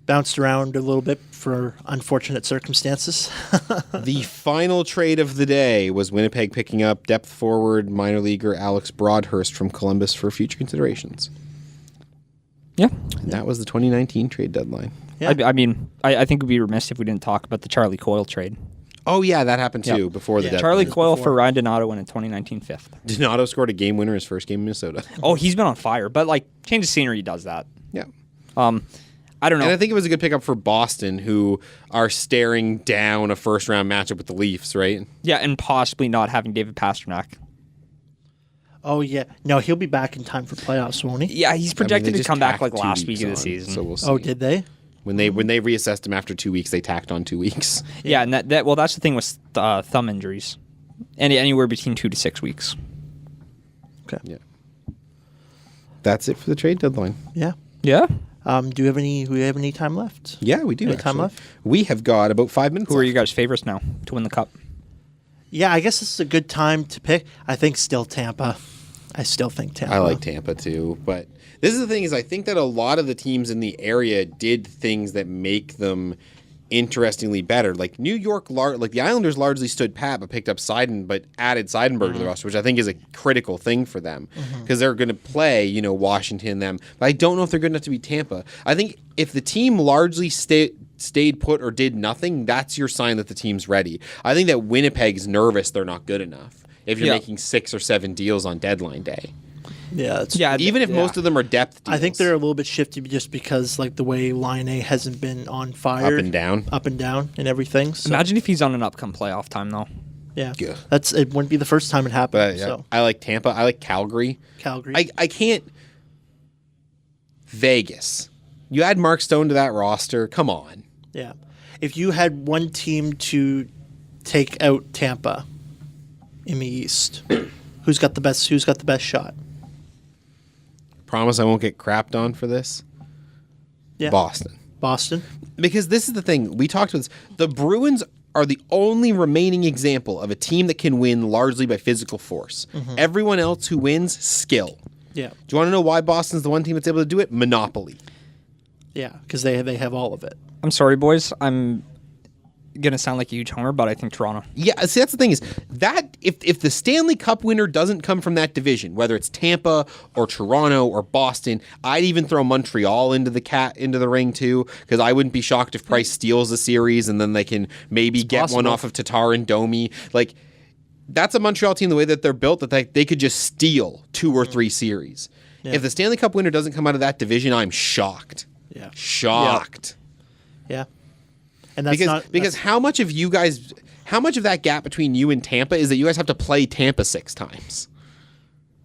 Bounced around a little bit for unfortunate circumstances. The final trade of the day was Winnipeg picking up depth forward minor leaguer Alex Broadhurst from Columbus for future considerations. Yeah. And that was the 2019 trade deadline. Yeah. I think we'd be remiss if we didn't talk about the Charlie Coyle trade. Oh, yeah, that happened too, Yeah. before the Yeah. deadline. Charlie Coyle before. for Ryan Donato in a 2019 fifth. Donato scored a game winner his first game in Minnesota. Oh, he's been on fire, but change of scenery does that. Yeah. I don't know. And I think it was a good pickup for Boston, who are staring down a first-round matchup with the Leafs, right? Yeah, and possibly not having David Pasternak. Oh, yeah. No, he'll be back in time for playoffs, won't he? Yeah, he's projected they to just come back tacked 2 last week weeks of the on, season. So we'll see. Oh, did they? When they reassessed him after 2 weeks, they tacked on 2 weeks. Yeah, and that's the thing with thumb injuries, anywhere between 2 to 6 weeks. Okay. Yeah. That's it for the trade deadline. Yeah. Yeah. Do we have any time left? Yeah, we do. Any time actually. left? We have got about 5 minutes. Who are left. you guys' favorites now to win the cup? Yeah, I guess this is a good time to pick. I think still Tampa. I still think Tampa. I like Tampa too, but this is the thing: is I think that a lot of the teams in the area did things that make them interestingly better. Like New York, the Islanders largely stood pat, but picked up but added Seidenberg to the roster, which I think is a critical thing for them because they're going to play, Washington, them. But I don't know if they're good enough to beat Tampa. I think if the team largely stayed put or did nothing, that's your sign that the team's ready. I think that Winnipeg's nervous; they're not good enough. If you're making 6 or 7 deals on deadline day. Yeah, Even if most of them are depth deals. I think they're a little bit shifty just because the way Line A hasn't been on fire. Up and down and everything. So, Imagine if he's on an upcome playoff time, though. yeah. Yeah. It wouldn't be the first time it happened. But yeah, So I like Tampa. I like Calgary. Calgary. I can't. Vegas. You add Mark Stone to that roster. Come on. Yeah. If you had one team to take out Tampa in the East, who's got the best shot? Promise I won't get crapped on for this. Yeah. Boston. Because this is the thing. We talked about this. The Bruins are the only remaining example of a team that can win largely by physical force. Everyone else who wins, skill. Yeah. Do you want to know why Boston's the one team that's able to do it? Monopoly. Yeah, because they have all of it. I'm sorry, boys. gonna sound like a huge homer, but I think Toronto. Yeah, see, that's the thing is that if the Stanley Cup winner doesn't come from that division, whether it's Tampa or Toronto or Boston, I'd even throw Montreal into the ring too, because I wouldn't be shocked if Price steals a series and then they can maybe get one off of Tatar and Domi. Like, that's a Montreal team the way that they're built, that they could just steal 2 or 3 series. Yeah. If the Stanley Cup winner doesn't come out of that division, I'm shocked. Yeah, shocked. Yeah. And that's because how much of that gap between you and Tampa is that you guys have to play Tampa 6 times?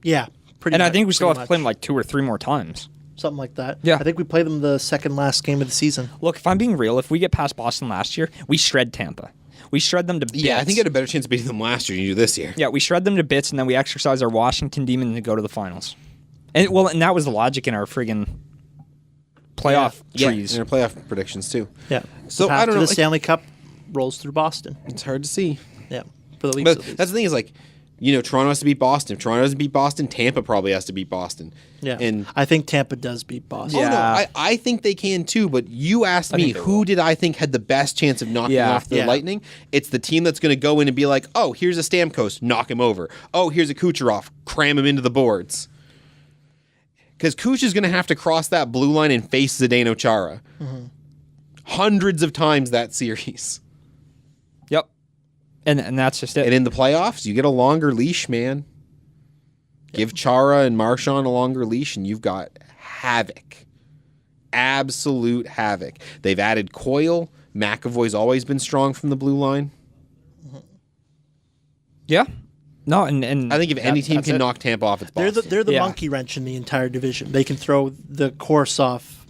Yeah, pretty. And much, I think we still have much. to play them like 2 or 3 more times. Something like that. Yeah. I think we played them the second last game of the season. Look, if I'm being real, if we get past Boston last year, we shred Tampa. We shred them to bits. Yeah, I think you had a better chance of beating them last year than you do this year. Yeah, we shred them to bits, and then we exercise our Washington demon to go to the finals. And that was the logic in our friggin' playoff trees. And our playoff predictions too. Yeah. So I don't know. The Stanley Cup rolls through Boston. It's hard to see. Yeah, for the Leafs. But at least. that's the thing is, like, you know, Toronto has to beat Boston. If Toronto doesn't beat Boston, Tampa probably has to beat Boston. Yeah, and I think Tampa does beat Boston. Yeah. no, I think they can too. But you asked me who did I think had the best chance of knocking off the Lightning? It's the team that's going to go in and be like, oh, here's a Stamkos, knock him over. Oh, here's a Kucherov, cram him into the boards. Because Kuch is going to have to cross that blue line and face Zdeno Chara hundreds of times that series. Yep. And that's just it. And in the playoffs, you get a longer leash, man. Give Chara and Marchand a longer leash, and you've got havoc. Absolute havoc. They've added Coyle. McAvoy's always been strong from the blue line. Yeah. No, and I think if any team can knock Tampa off, it's Boston. They're the monkey wrench in the entire division. They can throw the course off.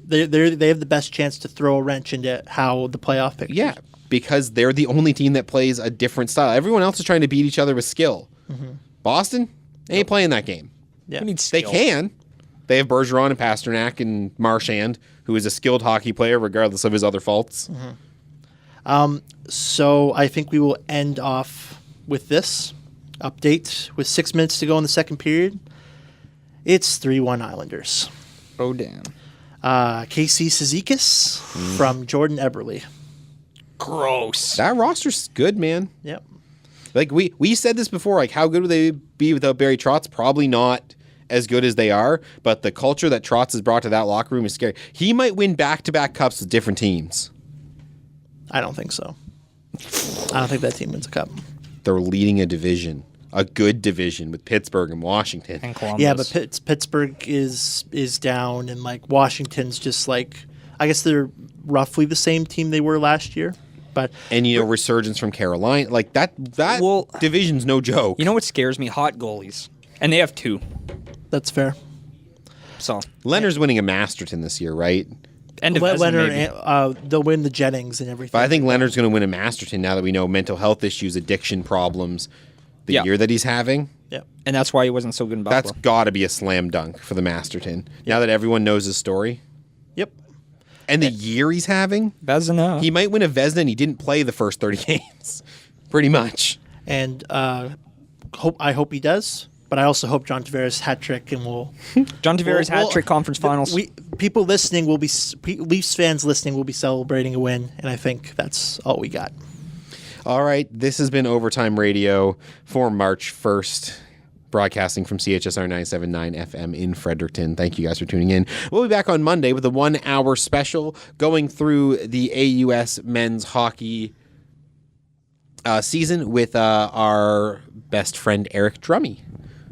They have the best chance to throw a wrench into how the playoff picture. Yeah, because they're the only team that plays a different style. Everyone else is trying to beat each other with skill. Boston ain't playing that game. Yeah. They can. They have Bergeron and Pasternak and Marchand, who is a skilled hockey player regardless of his other faults. So I think we will end off with this update with 6 minutes to go in the second period. It's 3-1 Islanders. Oh, damn. KC Cizikas from Jordan Eberle. Gross. That roster's good, man. Yep. Like we said this before, like how good would they be without Barry Trotz? Probably not as good as they are, but the culture that Trotz has brought to that locker room is scary. He might win back-to-back cups with different teams. I don't think so. I don't think that team wins a cup. They're leading a division, a good division with Pittsburgh and Washington. And Columbus. Yeah, but Pittsburgh is down, and like Washington's just like, I guess they're roughly the same team they were last year. But And resurgence from Carolina, like that division's no joke. You know what scares me? Hot goalies. And they have 2. that's fair. So Leonard's winning a Masterton this year, right? end of Leonard, maybe. they'll win the Jennings and everything. But I think Leonard's going to win a Masterton now that we know mental health issues, addiction problems, the year that he's having. Yeah. And that's why he wasn't so good in Buffalo. That's got to be a slam dunk for the Masterton. Now that everyone knows his story. Yep. And the year he's having, Vezina. he might win a Vezina and he didn't play the first 30 games. Pretty much. And I hope he does. But I also hope John Tavares hat trick, and we'll John Tavares hat trick conference finals. People listening will be Leafs fans listening will be celebrating a win, and I think that's all we got. All right, this has been Overtime Radio for March 1st, broadcasting from CHSR 97.9 FM in Fredericton. Thank you guys for tuning in. We'll be back on Monday with a 1-hour special going through the AUS men's hockey season with our best friend Eric Drummy,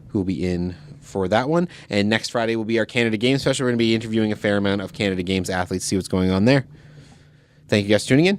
who will be in for that one. And next Friday will be our Canada Games special. We're going to be interviewing a fair amount of Canada Games athletes, see what's going on there. Thank you guys for tuning in.